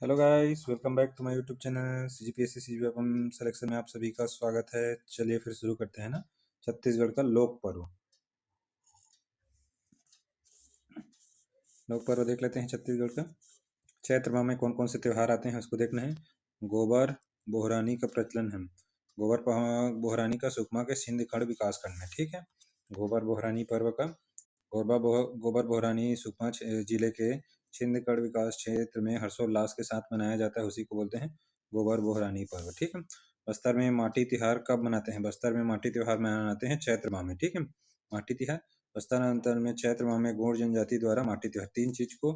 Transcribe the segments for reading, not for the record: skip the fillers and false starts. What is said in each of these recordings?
Hello guys, welcome back to my YouTube channel CGPSC CGFM selection में आप सभी का स्वागत है। चलिए फिर शुरू करते हैं ना। छत्तीसगढ़ का लोक पर्व देख लेते हैं। छत्तीसगढ़ का चैत्र माह में कौन कौन से त्यौहार आते हैं उसको देखना है। गोबर बोहरानी का प्रचलन है। बोहरानी का सुकमा के सिंध खंड विकास खंड में, ठीक है। गोबर बोहरानी पर्व का गोबर बोहरानी सुकमा जिले के छिंदगढ़ विकास क्षेत्र में हर्षोल्लास के साथ मनाया जाता है। उसी को बोलते हैं गोबर बोहरानी पर्व, ठीक है। बस्तर में माटी तिहार कब मनाते हैं? बस्तर में माटी त्योहार मनाते हैं चैत्र माह में, ठीक है। माटी तिहार बस्तर अंतर में चैत्र माह में गौड़ जनजाति द्वारा माटी त्योहार, तीन चीज को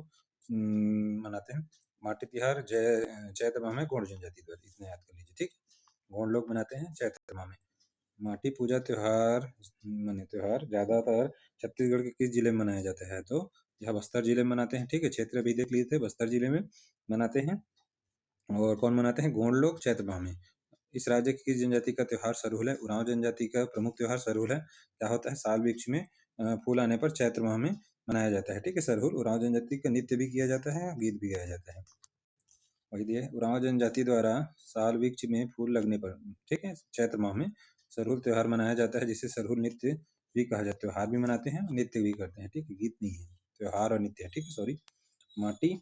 मनाते हैं। माटी तिहार चैत्र माह में गौड़ जनजाति द्वारा, इतना याद कर लीजिए, ठीक। गौड़ लोग मनाते हैं चैत्र माह में। माटी पूजा त्योहार ज्यादातर छत्तीसगढ़ के किस जिले में मनाया जाता है? तो यह बस्तर जिले में मनाते हैं, ठीक है। क्षेत्र अभी देख लिए थे, बस्तर जिले में मनाते हैं। और कौन मनाते हैं? गोंड लोग चैत्र माह में। इस राज्य की किस जनजाति का त्योहार सरहुल है? उरांव जनजाति का प्रमुख त्योहार सरहुल है। क्या होता है? साल वृक्ष में फूल आने पर चैत्र माह में मनाया जाता है, ठीक है। सरहुल उरांव जनजाति का नृत्य भी किया जाता है, गीत भी गाया जाता है। वही दिए उरांव जनजाति द्वारा साल वृक्ष में फूल लगने पर, ठीक है, चैत्र माह में सरहुल त्योहार मनाया जाता है, जिसे सरहुल नृत्य भी कहा जाता है। त्योहार भी मनाते हैं, नृत्य भी करते हैं, ठीक है। गीत नहीं है, त्योहार और नृत्य है, ठीक है। सॉरी। माटी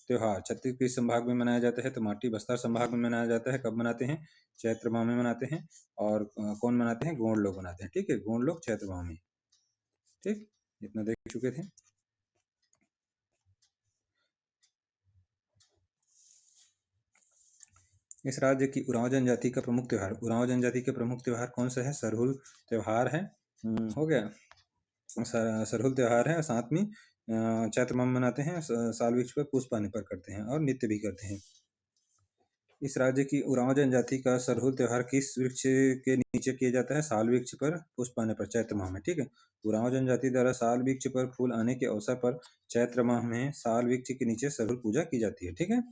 त्योहार छत्तीसगढ़ किस संभाग में मनाया जाता है? तो माटी बस्तर संभाग में मनाया जाता है। कब मनाते हैं? चैत्र माह में मनाते हैं। और कौन मनाते हैं? गोंड लोग मनाते हैं, ठीक है। गोंड लोग चैत्र माह में, ठीक। इतना देख चुके थे। इस राज्य की उरांव जनजाति का प्रमुख त्योहार, उरांव जनजाति के प्रमुख त्योहार कौन सा है? सरहुल त्योहार है। हो गया। सरहुल त्योहार है। साथ में चैत्र माह में मनाते हैं। साल वृक्ष पर पुष्प आने पर करते हैं और नृत्य भी करते हैं। इस राज्य की उरांव जनजाति का सरहुल त्योहार किस वृक्ष के नीचे किया जाता है? साल वृक्ष पर पुष्प आने पर, चैत्र माह में, ठीक है। उरांव जनजाति द्वारा साल वृक्ष पर फूल आने के अवसर पर चैत्र माह में साल वृक्ष के नीचे सरहुल पूजा की जाती है, ठीक है।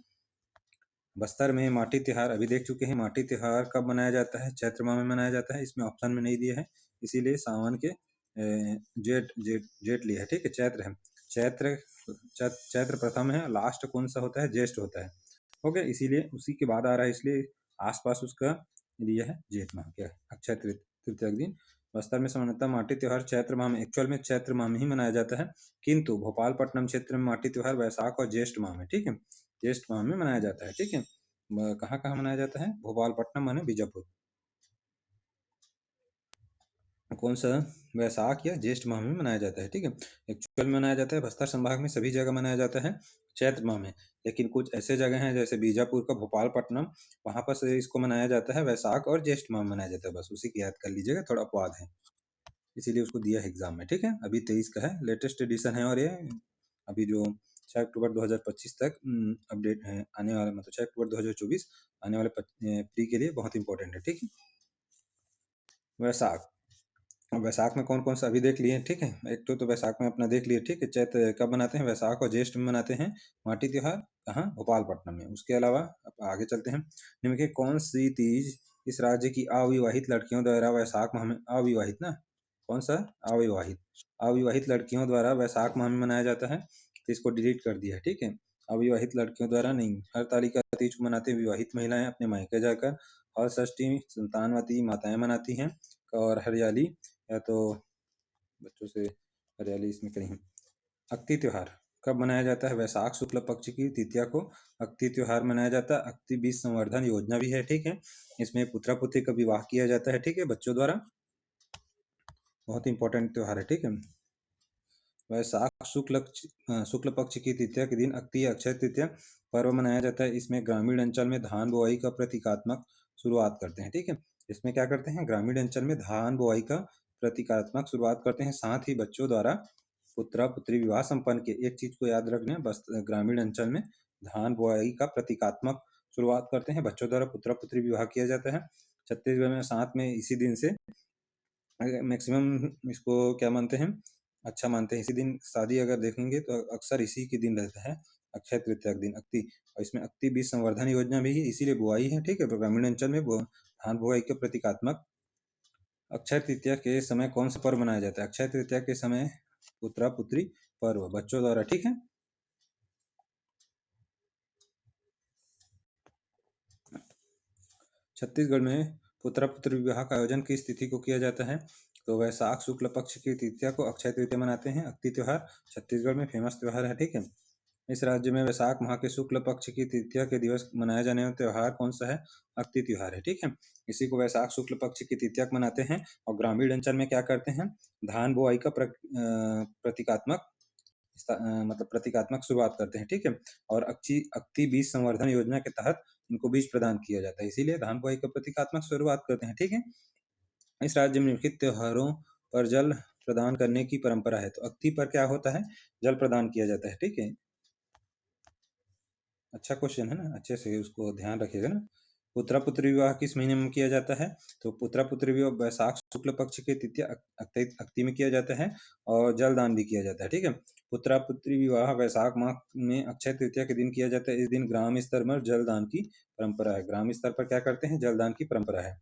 बस्तर में माटी त्योहार अभी देख चुके हैं। माटी त्योहार कब मनाया जाता है? चैत्र माह में मनाया जाता है। इसमें ऑप्शन में नहीं दिया है, इसीलिए सावन के जेठ जेठ जेठ लिया है, ठीक है। चैत्र है। चैत्र चैत्र प्रथम है। लास्ट कौन सा होता है? ज्येष्ठ होता है। हो गया, इसीलिए उसी के बाद आ रहा है, इसलिए आसपास उसका दिया है जेठ माह, क्या अक्षय तृतीया के दिन। बस्तर में सामान्यतः माटी त्योहार चैत्र माह में, एक्चुअल में चैत्र माह में ही मनाया जाता है, किंतु भोपालपट्टनम क्षेत्र में माटी त्योहार वैशाख और ज्येष्ठ माह में, ठीक है। ज्येष्ठ माह में मनाया जाता है, ठीक है। कहाँ कहाँ मनाया जाता है? भोपालपट्टनम माने बीजापुर। कौन सा? वैशाख या ज्येष्ठ माह में मनाया जाता है, ठीक है। एक्चुअल में मनाया जाता है बस्तर संभाग में सभी जगह मनाया जाता है चैत्र माह में। लेकिन कुछ ऐसे जगह हैं जैसे बीजापुर का भोपालपट्टनम, वहां पर से इसको मनाया जाता है वैशाख और ज्येष्ठ माह में मनाया जाता है। बस उसी की याद कर लीजिएगा, थोड़ा अपवाद है, इसीलिए उसको दिया है एग्जाम में, ठीक है। अभी 23 का है, लेटेस्ट एडिशन है। और ये अभी जो 6 अक्टूबर 2025 तक अपडेट है आने वाला, मतलब 6 अक्टूबर 2024 आने वाले प्री के लिए बहुत इंपॉर्टेंट है, ठीक है। वैशाख, वैशाख में कौन कौन सा अभी देख लिए, ठीक है। एक तो वैशाख में अपना देख लिए, ठीक है। चैत्र कब मनाते हैं? वैशाख और ज्येष्ठ में मनाते हैं माटी त्योहार। कहाँ? भोपालपट्टनम में। उसके अलावा अब आगे चलते हैं। निम्न में कौन सी तीज इस राज्य की अविवाहित लड़कियों द्वारा वैशाख माह में, अविवाहित ना, कौन सा? अविवाहित, अविवाहित लड़कियों द्वारा वैशाख माह में मनाया जाता है। तो इसको डिलीट कर दिया है, ठीक है। अविवाहित लड़कियों द्वारा नहीं, हरतालिका तीज को मनाते हैं विवाहित महिलाएं अपने मायके जाकर। हर षष्ठी संतानवती माताएं मनाती हैं। और हरियाली, या तो बच्चों से हरियाली इसमें कहीं। अक्ति त्योहार कब मनाया जाता है? वैशाख शुक्ल पक्ष की तृतीया को अक्ति त्योहार मनाया जाता है। अक्ति बीज संवर्धन योजना भी है, ठीक है। इसमें पुत्रा पुत्री का विवाह किया जाता है, ठीक है, बच्चों द्वारा। बहुत इंपॉर्टेंट त्योहार है, ठीक है। वैशाख शुक्ल पक्ष की तृतीया के दिन अक्ति अक्षय तृतीया पर्व मनाया जाता है। इसमें ग्रामीण अंचल में धान बुआई का प्रतीकात्मक शुरुआत करते हैं, ठीक है। इसमें क्या करते हैं? ग्रामीण अंचल में धान बुआई का प्रतीकात्मक शुरुआत करते हैं। साथ ही बच्चों द्वारा पुत्रा पुत्री विवाह संपन्न किए। एक चीज को याद रखना, बस ग्रामीण अंचल में धान बुआई का प्रतीकात्मक शुरुआत करते हैं, बच्चों द्वारा पुत्रा पुत्री विवाह किया जाता है। छत्तीसगढ़ में साथ में इसी दिन से मैक्सिमम इसको क्या मानते हैं? अच्छा मानते हैं। इसी दिन शादी अगर देखेंगे तो अक्सर इसी के दिन रहता है, अक्षय तृतीया के दिन अक्ति। और इसमें अक्ति बीज संवर्धन योजना भी है, इसीलिए बुआई है, ठीक है। ग्रामीण अंचल में धान बुआई के प्रतीकात्मक। अक्षय तृतीया के समय कौन सा पर्व मनाया जाता है? अक्षय तृतीया के समय पुत्रा पुत्री पर्व बच्चों द्वारा, ठीक है। छत्तीसगढ़ में पुत्र पुत्र विवाह का आयोजन किस तिथि को किया जाता है? तो वैशाख शुक्ल पक्ष की तृतीया को अक्षय तृतीया मनाते हैं। अक्ति त्योहार छत्तीसगढ़ में फेमस त्योहार है, ठीक है। इस राज्य में वैशाख माह के शुक्ल पक्ष की तृतीया के दिवस मनाया जाने वाला त्योहार कौन सा है? अक्ति त्योहार है, ठीक है। इसी को वैशाख शुक्ल पक्ष की तृतीया को मनाते हैं। और ग्रामीण अंचल में क्या करते हैं? धान बुआई का प्रतीकात्मक मतलब प्रतीकात्मक शुरुआत करते हैं, ठीक है। और अक्ति बीज संवर्धन योजना के तहत इनको बीज प्रदान किया जाता है, इसीलिए धान बुआई का प्रतीकात्मक शुरुआत करते हैं, ठीक है। इस राज्य में निम्नलिखित त्योहारों पर जल प्रदान करने की परंपरा है। तो अक्ति पर क्या होता है? जल प्रदान किया जाता है, ठीक है। अच्छा क्वेश्चन है ना, अच्छे से उसको ध्यान रखिएगा ना। पुत्रा पुत्री विवाह किस महीने में किया जाता है? तो पुत्रा पुत्री विवाह वैशाख शुक्ल पक्ष के तृतीया अक्ति में किया जाता है। और जलदान भी किया जाता है, ठीक है। पुत्रा पुत्री विवाह वैशाख माह में अक्षय तृतीया के दिन किया जाता है। इस दिन ग्राम स्तर पर जलदान की परंपरा है। ग्राम स्तर पर क्या करते हैं? जलदान की परंपरा है।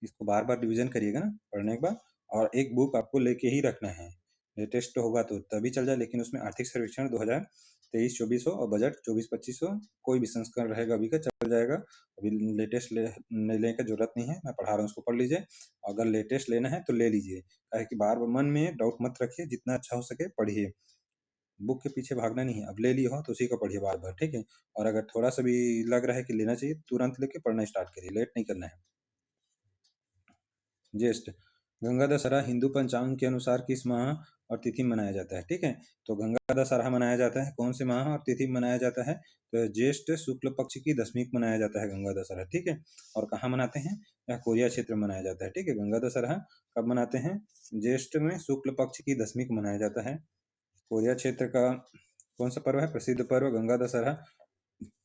इसको बार बार रिविजन करिएगा ना पढ़ने के बाद। और एक बुक आपको लेके ही रखना है। लेटेस्ट होगा तो तभी चल जाए, लेकिन उसमें आर्थिक सर्वेक्षण 2023-24 हो और बजट 24-25 हो, कोई भी संस्करण रहेगा अभी का चल जाएगा। अभी लेटेस्ट लेने का जरूरत नहीं है, मैं पढ़ा रहा हूँ, उसको पढ़ लीजिए। अगर लेटेस्ट लेना है तो ले लीजिए, काहे कि बार बार मन में डाउट मत रखिए, जितना अच्छा हो सके पढ़िए। बुक के पीछे भागना नहीं है। अब ले ली हो तो उसी को पढ़िए बार बार, ठीक है। और अगर थोड़ा सा भी लग रहा है कि लेना चाहिए, तुरंत लेके पढ़ना स्टार्ट करिए, लेट नहीं करना है। ज्येष्ठ गंगा दशहरा हिंदू पंचांग के अनुसार किस माह और तिथि में मनाया जाता है? ठीक है। तो गंगा दशहरा मनाया जाता है कौन से माह और तिथि में मनाया जाता है? तो ज्येष्ठ शुक्ल पक्ष की दशमी को मनाया जाता है गंगा दशहरा, ठीक है। और कहाँ मनाते हैं? यह कोरिया क्षेत्र में मनाया जाता है, ठीक है। गंगा दशहरा कब मनाते हैं? ज्येष्ठ में शुक्ल पक्ष की दशमी को मनाया जाता है। कोरिया क्षेत्र का कौन सा पर्व है? प्रसिद्ध पर्व गंगा दशहरा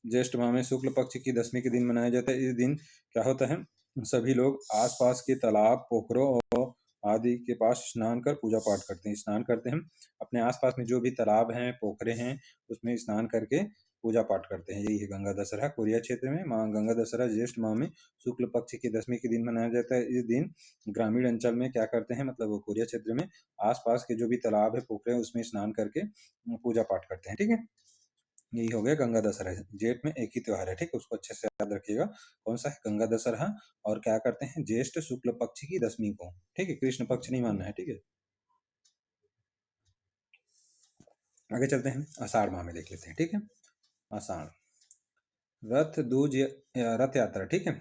ज्येष्ठ माह में शुक्ल पक्ष की दशमी के दिन मनाया जाता है। इस दिन क्या होता है? सभी लोग आसपास के तालाब, पोखरों और आदि के पास स्नान कर पूजा पाठ करते हैं। स्नान करते हैं, अपने आसपास में जो भी तालाब हैं, पोखरे हैं, उसमें स्नान करके पूजा पाठ करते हैं। यही है गंगा दशहरा। कोरिया क्षेत्र में माँ गंगा दशहरा ज्येष्ठ माह में शुक्ल पक्ष की दशमी के दिन मनाया जाता है। इस दिन ग्रामीण अंचल में क्या करते हैं, मतलब कोरिया क्षेत्र में आसपास के जो भी तालाब है, पोखरे हैं, उसमें स्नान करके पूजा पाठ करते हैं, ठीक है। यही हो गया गंगा दशहरा। जेठ में एक ही त्योहार है, ठीक है, उसको अच्छे से याद रखिएगा। कौन सा है? गंगा दशहरा। और क्या करते हैं? ज्येष्ठ शुक्ल पक्ष की दशमी को, ठीक है। कृष्ण पक्ष नहीं मानना है, ठीक है। आगे चलते हैं, आषाढ़ माह में देख लेते हैं, ठीक है। आषाढ़ रथ दूज रथ यात्रा, ठीक है।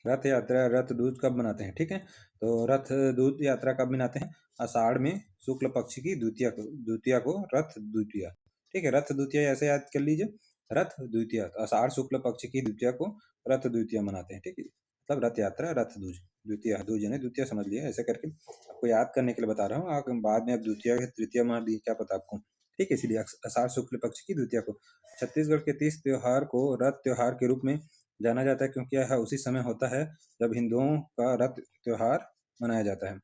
रथ यात्रा रथ दूज कब मनाते हैं? ठीक है। तो रथ दूज यात्रा कब मनाते हैं? आषाढ़ में शुक्ल पक्ष की द्वितीया को रथ द्वितीया, ठीक है। रथ द्वितीया ऐसे याद कर लीजिए, रथ द्वितीया। तो आषाढ़ शुक्ल पक्ष की द्वितीया को रथ द्वितीया मनाते हैं, ठीक है। मतलब रथ यात्रा रथ दूज, द्वितीया दूज यानी द्वितीया समझ लिया, ऐसे करके आपको याद करने के लिए बता रहा हूँ। आप बाद में अब द्वितीया तृतीया मान ली, क्या पता आपको, ठीक है। इसलिए आषाढ़ शुक्ल पक्ष की द्वितीया को। छत्तीसगढ़ के तीज त्योहार को रथ त्योहार के रूप में जाना जाता है, क्योंकि यह उसी समय होता है जब हिंदुओं का रथ त्योहार मनाया जाता है।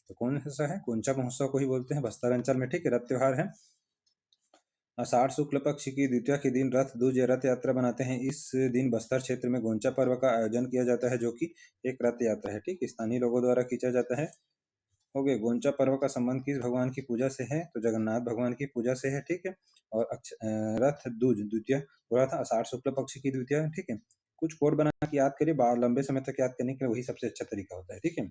तो कौन सा है? गोंचा महोत्सव को ही बोलते हैं बस्तर अंचल में, ठीक है। रथ त्योहार है। आषाढ़ शुक्ल पक्ष की द्वितीया के दिन रथ दूज या रथ यात्रा बनाते हैं। इस दिन बस्तर क्षेत्र में गोंचा पर्व का आयोजन किया जाता है, जो कि एक रथ यात्रा है, ठीक। स्थानीय लोगों द्वारा खींचा जाता है। हो गए। गोंचा पर्व का संबंध किस भगवान की पूजा से है? तो जगन्नाथ भगवान की पूजा से है, ठीक है। और रथ दूज द्वितीया हो रहा था आषाढ़ शुक्ल पक्ष की द्वितीया, ठीक है। कुछ कोड बना के याद करिए, लंबे समय तक याद करने के लिए वही सबसे अच्छा तरीका होता है, ठीक है।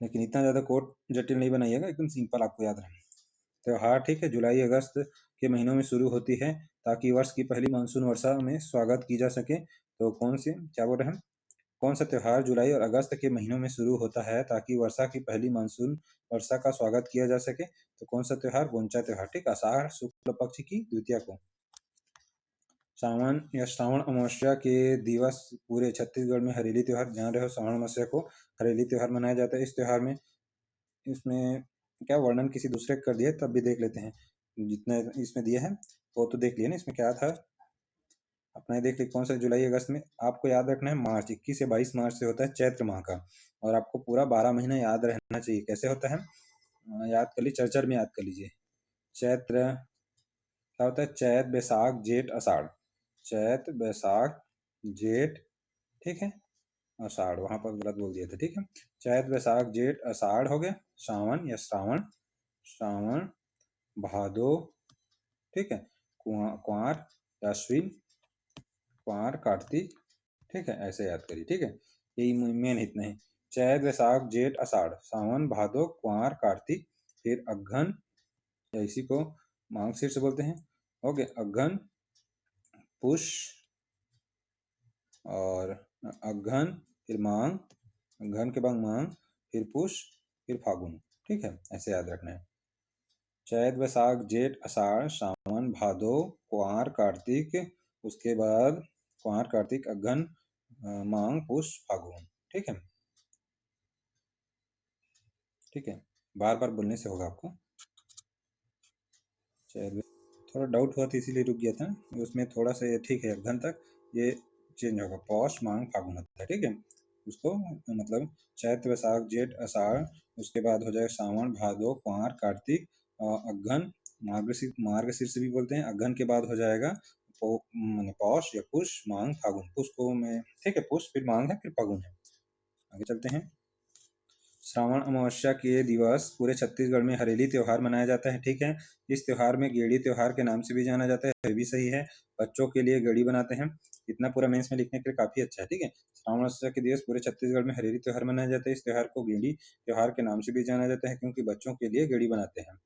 लेकिन इतना ज्यादा कोड जटिल नहीं बनाइएगा, एकदम सिंपल आपको याद रहे। त्योहार, ठीक है, जुलाई अगस्त के महीनों में शुरू होती है ताकि वर्ष की पहली मानसून वर्षा में स्वागत की जा सके। तो कौन सी, क्या बोल रहे हैं? कौन सा त्योहार जुलाई और अगस्त के महीनों में शुरू होता है ताकि वर्षा की पहली मानसून वर्षा का स्वागत किया जा सके? तो कौन सा त्योहार? गोंचा त्योहार, ठीक। आषाढ़ शुक्ल पक्ष की द्वितीया को। सावन या श्रावण अमावस्या के दिवस पूरे छत्तीसगढ़ में हरेली त्योहार, जान रहे हो, श्रावण अमावस्या को हरेली त्योहार मनाया जाता है। इस त्योहार में इसमें क्या वर्णन किसी दूसरे कर दिया, तब भी देख लेते हैं। जितना इसमें दिया है वो तो देख लिया ना, इसमें क्या था अपना ये देख लिया। कौन सा? जुलाई अगस्त में आपको याद रखना है, मार्च 21 से 22 मार्च से होता है चैत्र माह का। और आपको पूरा 12 महीना याद रहना चाहिए। कैसे होता है? याद कर लीजिए, चरचर में याद कर लीजिए। चैत्र क्या होता है? चैत बैसाख जेठ आषाढ़, चैत बैसाख जेठ, ठीक है, आषाढ़। वहां पर गलत बोल दिया था, ठीक है। चैत बैसाख जेठ आषाढ़ हो गया। सावन या श्रावण, श्रावण भादो, ठीक है। कुआर या अश्विन, कुआर कार्तिक ठीक है, ऐसे याद करिए। ठीक है, यही मेन इतना ही। चैत वैशाख जेठ आषाढ़ सावन भादो कुंवार कार्तिक, फिर अघन या इसी को मांग शीर्ष बोलते हैं। ओके, अघन पुष और अघन फिर मांग, अघन के बाद मांग, फिर पुष, फिर फागुन। ठीक है, ऐसे याद रखना है। चैत वैशाख जेठ आषाढ़ सावन भादो कुंवार कार्तिक, उसके बाद कुंवार कार्तिक अघन मांग पुष फागुन। ठीक है, ठीक है, बार बार बोलने से होगा आपको। चैत थोड़ा डाउट हुआ था इसीलिए रुक गया था, उसमें थोड़ा सा ये ठीक है, अघन तक ये चेंज होगा, पौष मांग फागुन होता है। ठीक है, उसको मतलब चैत वैशाख जेठ आषाढ़, उसके बाद हो जाएगा सावन भादो कुंवार कार्तिक अघन, मार्गशीर्ष भी बोलते हैं। अघन के बाद हो जाएगा पौष या पुष मांग फागुन। पुष को मैं, ठीक है, पुष फिर मांग है फिर फागुन है। आगे चलते हैं। श्रावण अमावस्या के दिवस पूरे छत्तीसगढ़ में हरेली त्योहार मनाया जाता है। ठीक है, इस त्योहार में गेड़ी त्योहार के नाम से भी जाना जाता है, ये भी सही है। बच्चों के लिए गेड़ी बनाते हैं। इतना पूरा मेंस में लिखने के लिए काफी अच्छा है। ठीक है, श्रावण अमावस्या के दिवस पूरे छत्तीसगढ़ में हरेली त्योहार मनाया जाता है। इस त्योहार को गेड़ी त्योहार के नाम से भी जाना जाता है, क्योंकि बच्चों के लिए गेड़ी बनाते हैं।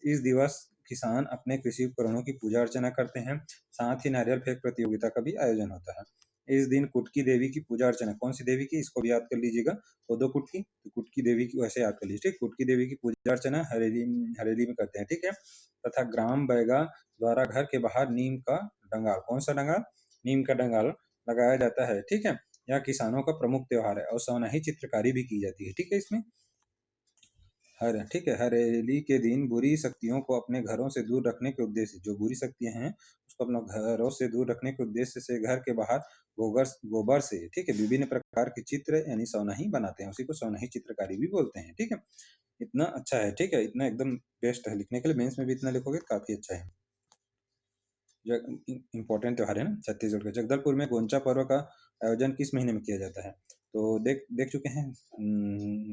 इस दिवस किसान अपने कृषि उपकरणों की पूजा अर्चना करते हैं। साथ ही नारियल फेंक प्रतियोगिता का भी आयोजन होता है। इस दिन कुटकी देवी की पूजा अर्चना, कौन सी देवी की, इसको भी याद कर लीजिएगा। कोदो कुटकी, तो कुटकी देवी की वैसे याद कर लीजिए। ठीक, कुटकी देवी की पूजा अर्चना हरेली हरेली में करते हैं। ठीक है, तथा ग्राम बैगा द्वारा घर के बाहर नीम का डंगाल, कौन सा डंगाल, नीम का डंगाल लगाया जाता है। ठीक है, यह किसानों का प्रमुख त्योहार है और सौनाही चित्रकारी भी की जाती है। ठीक है, इसमें ठीक है, हरेली के दिन बुरी शक्तियों को अपने घरों से दूर रखने के उद्देश्य, जो बुरी शक्तियां हैं उसको अपने घरों से दूर रखने के उद्देश्य से घर के बाहर गोबर से, ठीक है, विभिन्न प्रकार के चित्र यानी सौनाही बनाते हैं। उसी को सौनाही चित्रकारी भी बोलते हैं। ठीक है, इतना अच्छा है। ठीक है, इतना एकदम बेस्ट है लिखने के लिए। मेंस में भी इतना लिखोगे काफी अच्छा है। इम्पोर्टेंट त्योहार है ना छत्तीसगढ़ के। जगदलपुर में गोंचा पर्व का आयोजन किस महीने में किया जाता है? तो देख देख चुके हैं।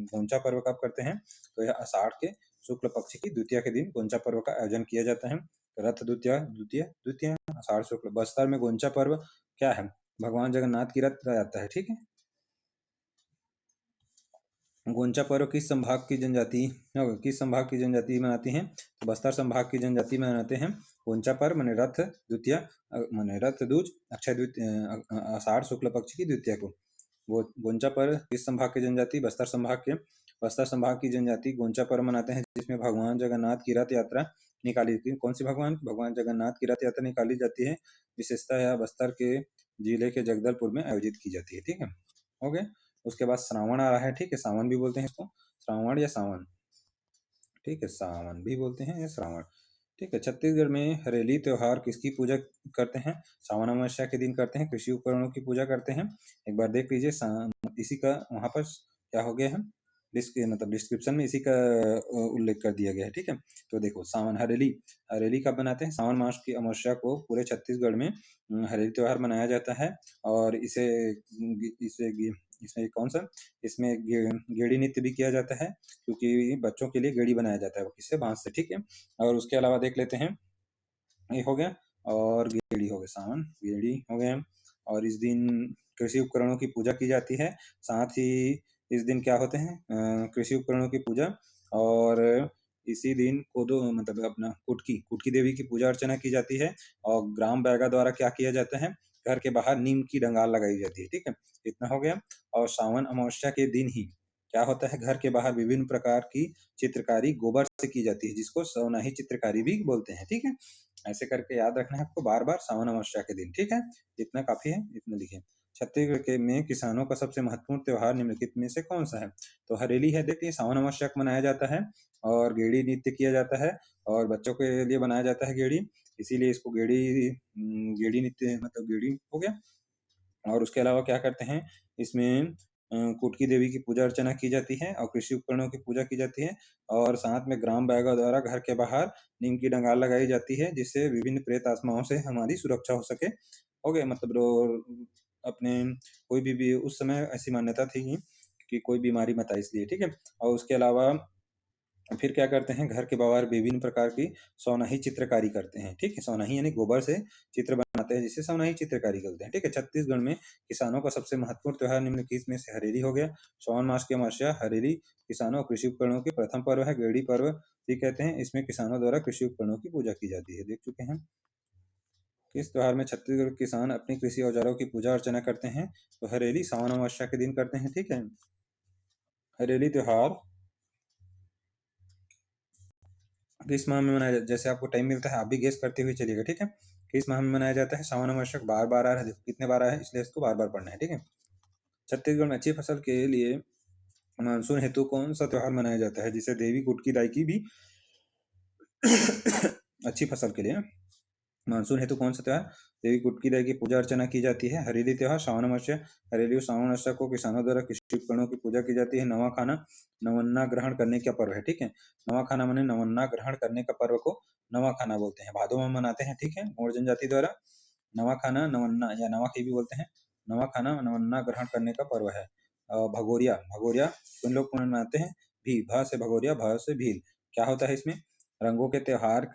गोंचा पर्व कब करते हैं? तो यह आषाढ़ के शुक्ल पक्ष की द्वितीया के दिन गोंचा पर्व का आयोजन किया जाता है। रथ द्वितीया द्वितीया द्वितीया आषाढ़ शुक्ल। बस्तर में गोंचा पर्व क्या है? भगवान जगन्नाथ की रथ जाता है। ठीक है, गोंचा पर्व किस संभाग की जनजाति मनाती हैं? तो बस्तर संभाग की जनजाति मनाते हैं। गोंचा पर्व माने रथ द्वितीया, माने रथ दूज, अक्षय द्वितीया, आषाढ़ शुक्ल पक्ष की द्वितीया को। वो गोंचा पर्व किस संभाग की जनजाति? बस्तर संभाग के। बस्तर संभाग की जनजाति गोंचा पर्व मनाते हैं, जिसमें भगवान जगन्नाथ की रथ यात्रा निकाली जाती है। कौन सी भगवान जगन्नाथ की रथ यात्रा निकाली जाती है। विशेषता यह बस्तर के जिले के जगदलपुर में आयोजित की जाती है। ठीक है, हो गया। उसके बाद श्रावण आ रहा है। ठीक है, सावन भी बोलते हैं इसको, श्रावण या सावन। ठीक है, सावन भी बोलते हैं या श्रावण। ठीक है, छत्तीसगढ़ में हरेली त्योहार किसकी पूजा करते हैं? सावन अमावस्या के दिन करते हैं। कृषि उपकरणों की पूजा करते हैं। एक बार देख लीजिए, इसी का वहां पर क्या हो गया है, मतलब डिस्क्रिप्शन में इसी का उल्लेख कर दिया गया है। ठीक है, तो देखो, सावन हरेली, हरेली कब बनाते हैं? सावन मास की अमावस्या को पूरे छत्तीसगढ़ में हरेली त्योहार मनाया जाता है। और इसे इसे इसमें कौन सा, इसमें गेड़ी नृत्य भी किया जाता है, क्योंकि बच्चों के लिए गेड़ी बनाया जाता है, वो किससे, बांस से। ठीक है, और उसके अलावा देख लेते हैं, ये हो गया और गेड़ी हो गया, सावन गेड़ी हो गया। और इस दिन कृषि उपकरणों की पूजा की जाती है। साथ ही इस दिन क्या होते हैं, कृषि उपकरणों की पूजा, और इसी दिन कोदो मतलब अपना कुटकी कुटकी देवी की पूजा अर्चना की जाती है। और ग्राम बैगा द्वारा क्या किया जाता है, घर के बाहर नीम की डंगाल लगाई जाती है। ठीक है, इतना हो गया। और सावन अमावस्या के दिन ही क्या होता है, घर के बाहर विभिन्न प्रकार की चित्रकारी गोबर से की जाती है, जिसको सवनाही चित्रकारी भी बोलते हैं। ठीक है, ऐसे करके याद रखना है आपको बार बार, सावन अमावस्या के दिन। ठीक है, इतना काफी है, इतना लिखे। छत्तीसगढ़ के में किसानों का सबसे महत्वपूर्ण त्योहार निम्नलिखित में से कौन सा है? तो हरेली है, देखिए सावन अमावस्या को मनाया जाता है। और गेड़ी नृत्य किया जाता है, और बच्चों के लिए बनाया जाता है गेड़ी, इसीलिए इसको गेड़ी नृत्य मतलब गेड़ी हो गया। और उसके अलावा क्या करते हैं, इसमें कुटकी देवी की पूजा अर्चना की जाती है, और कृषि उपकरणों की पूजा की जाती है। और साथ में ग्राम बैगा द्वारा घर के बाहर नीम की डंगाल लगाई जाती है, जिससे विभिन्न प्रेत आत्माओं से हमारी सुरक्षा हो सके। हो गया, मतलब अपने कोई भी उस समय ऐसी मान्यता थी कि कोई बीमारी मत आए, इसलिए। ठीक है, और उसके अलावा फिर क्या करते हैं, घर के बाहर विभिन्न प्रकार की सौनाही चित्रकारी करते हैं। ठीक है, सौनाही यानी गोबर से चित्र बनाते हैं, जिसे सौनाही चित्रकारी करते हैं। ठीक है, छत्तीसगढ़ में किसानों का सबसे महत्वपूर्ण त्योहार निम्नलिखित में से हरेली हो गया। श्रावण मास की अमावस्या हरेली किसानों और कृषि उपकरणों के प्रथम पर्व है। गेड़ी पर्व भी कहते हैं। इसमें किसानों द्वारा कृषि उपकरणों की पूजा की जाती है। देख चुके हैं। किस त्योहार में छत्तीसगढ़ के किसान अपनी कृषि औजारों की पूजा अर्चना करते हैं? तो हरेली सावन अमावस्या के दिन करते हैं। ठीक है, हरेली त्योहार किस माह में मनाया जाता है? जैसे आपको टाइम मिलता है आप भी गेस करते हुए चलिएगा। ठीक है, किस माह में मनाया जाता है? सावन अमावस्या बार बार आ रहा है, कितने बार आया है, इसलिए इसको बार बार पढ़ना है। ठीक है, छत्तीसगढ़ में अच्छी फसल के लिए मानसून हेतु कौन सा त्योहार मनाया जाता है, जिसे देवी कुटकी दाई की भी अच्छी फसल के लिए मानसून हेतु कौन सा त्योहार देवी कुटकी दाई की पूजा अर्चना की जाती है? हरेली त्योहार श्रावण अमावस्या हरेली और श्रावण अमावस्या को किसानों द्वारा कृषि उपकरणों की पूजा की जाती है। नवा खाना नवन्ना ग्रहण करने का पर्व है। ठीक है, नवा खाना माने नवन्ना ग्रहण करने का पर्व को नवा खाना बोलते हैं। भादो में मनाते हैं। ठीक है, मोर जनजाति द्वारा नवा खाना नवन्ना या नवाखी भी बोलते हैं। नवा खाना नवन्ना ग्रहण करने का पर्व है। भगोरिया भगोरिया उन लोग मनाते हैं। भी भ से भगोरिया भ से भील। क्या होता है इसमें? रंगों के त्योहार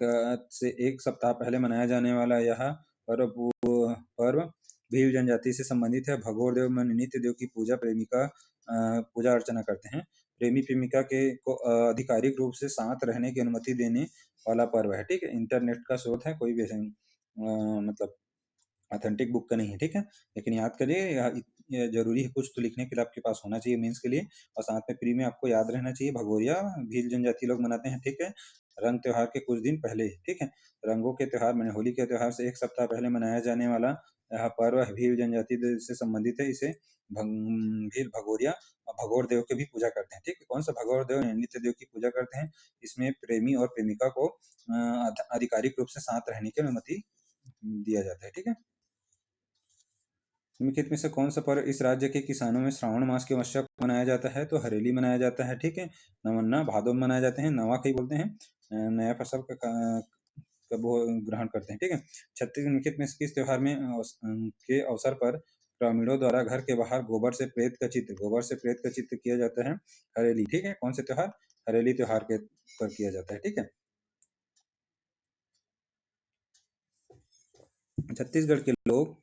से एक सप्ताह पहले मनाया जाने वाला यह पर्व भील जनजाति से संबंधित है। भगोर देव में नित्य देव की पूजा प्रेमिका पूजा अर्चना करते हैं। प्रेमी प्रेमिका के को आधिकारिक रूप से साथ रहने की अनुमति देने वाला पर्व है। ठीक है, इंटरनेट का स्रोत है, कोई भी मतलब ऑथेंटिक बुक का नहीं है। ठीक है, लेकिन याद करिए यह जरूरी है, कुछ तो लिखने के लिए आपके पास होना चाहिए मेंस के लिए, और साथ में प्री में आपको याद रहना चाहिए। भगोरिया भील जनजाति लोग मनाते हैं। ठीक है, रंग त्योहार के कुछ दिन पहले। ठीक है, रंगों के त्योहार मैंने होली के त्योहार से एक सप्ताह पहले मनाया जाने वाला यह पर्व भील जनजाति से संबंधित है। इसे भील भगोरिया और भगोर देव की भी पूजा करते हैं। ठीक है, कौन सा भगोर देव नित्य देव की पूजा करते हैं? इसमें प्रेमी और प्रेमिका को आधिकारिक रूप से साथ रहने की अनुमति दिया जाता है। ठीक है, निम्नलिखित में से कौन सा पर्व इस राज्य के किसानों में श्रावण मास के अमावस्या को मनाया जाता है? तो हरेली मनाया जाता है। ठीक है, नवन्ना भादो में मनाए जाते हैं। नवाखाई बोलते हैं, नया फसल का वो ग्रहण करते हैं। ठीक है, छत्तीसगढ़ निम्नलिखित में से किस त्योहार में के अवसर पर ग्रामीणों द्वारा घर के बाहर गोबर से प्रेत का चित्र किया जाता है? हरेली। ठीक है, कौन से त्योहार? हरेली त्योहार के पर किया जाता है। ठीक है, छत्तीसगढ़ के लोग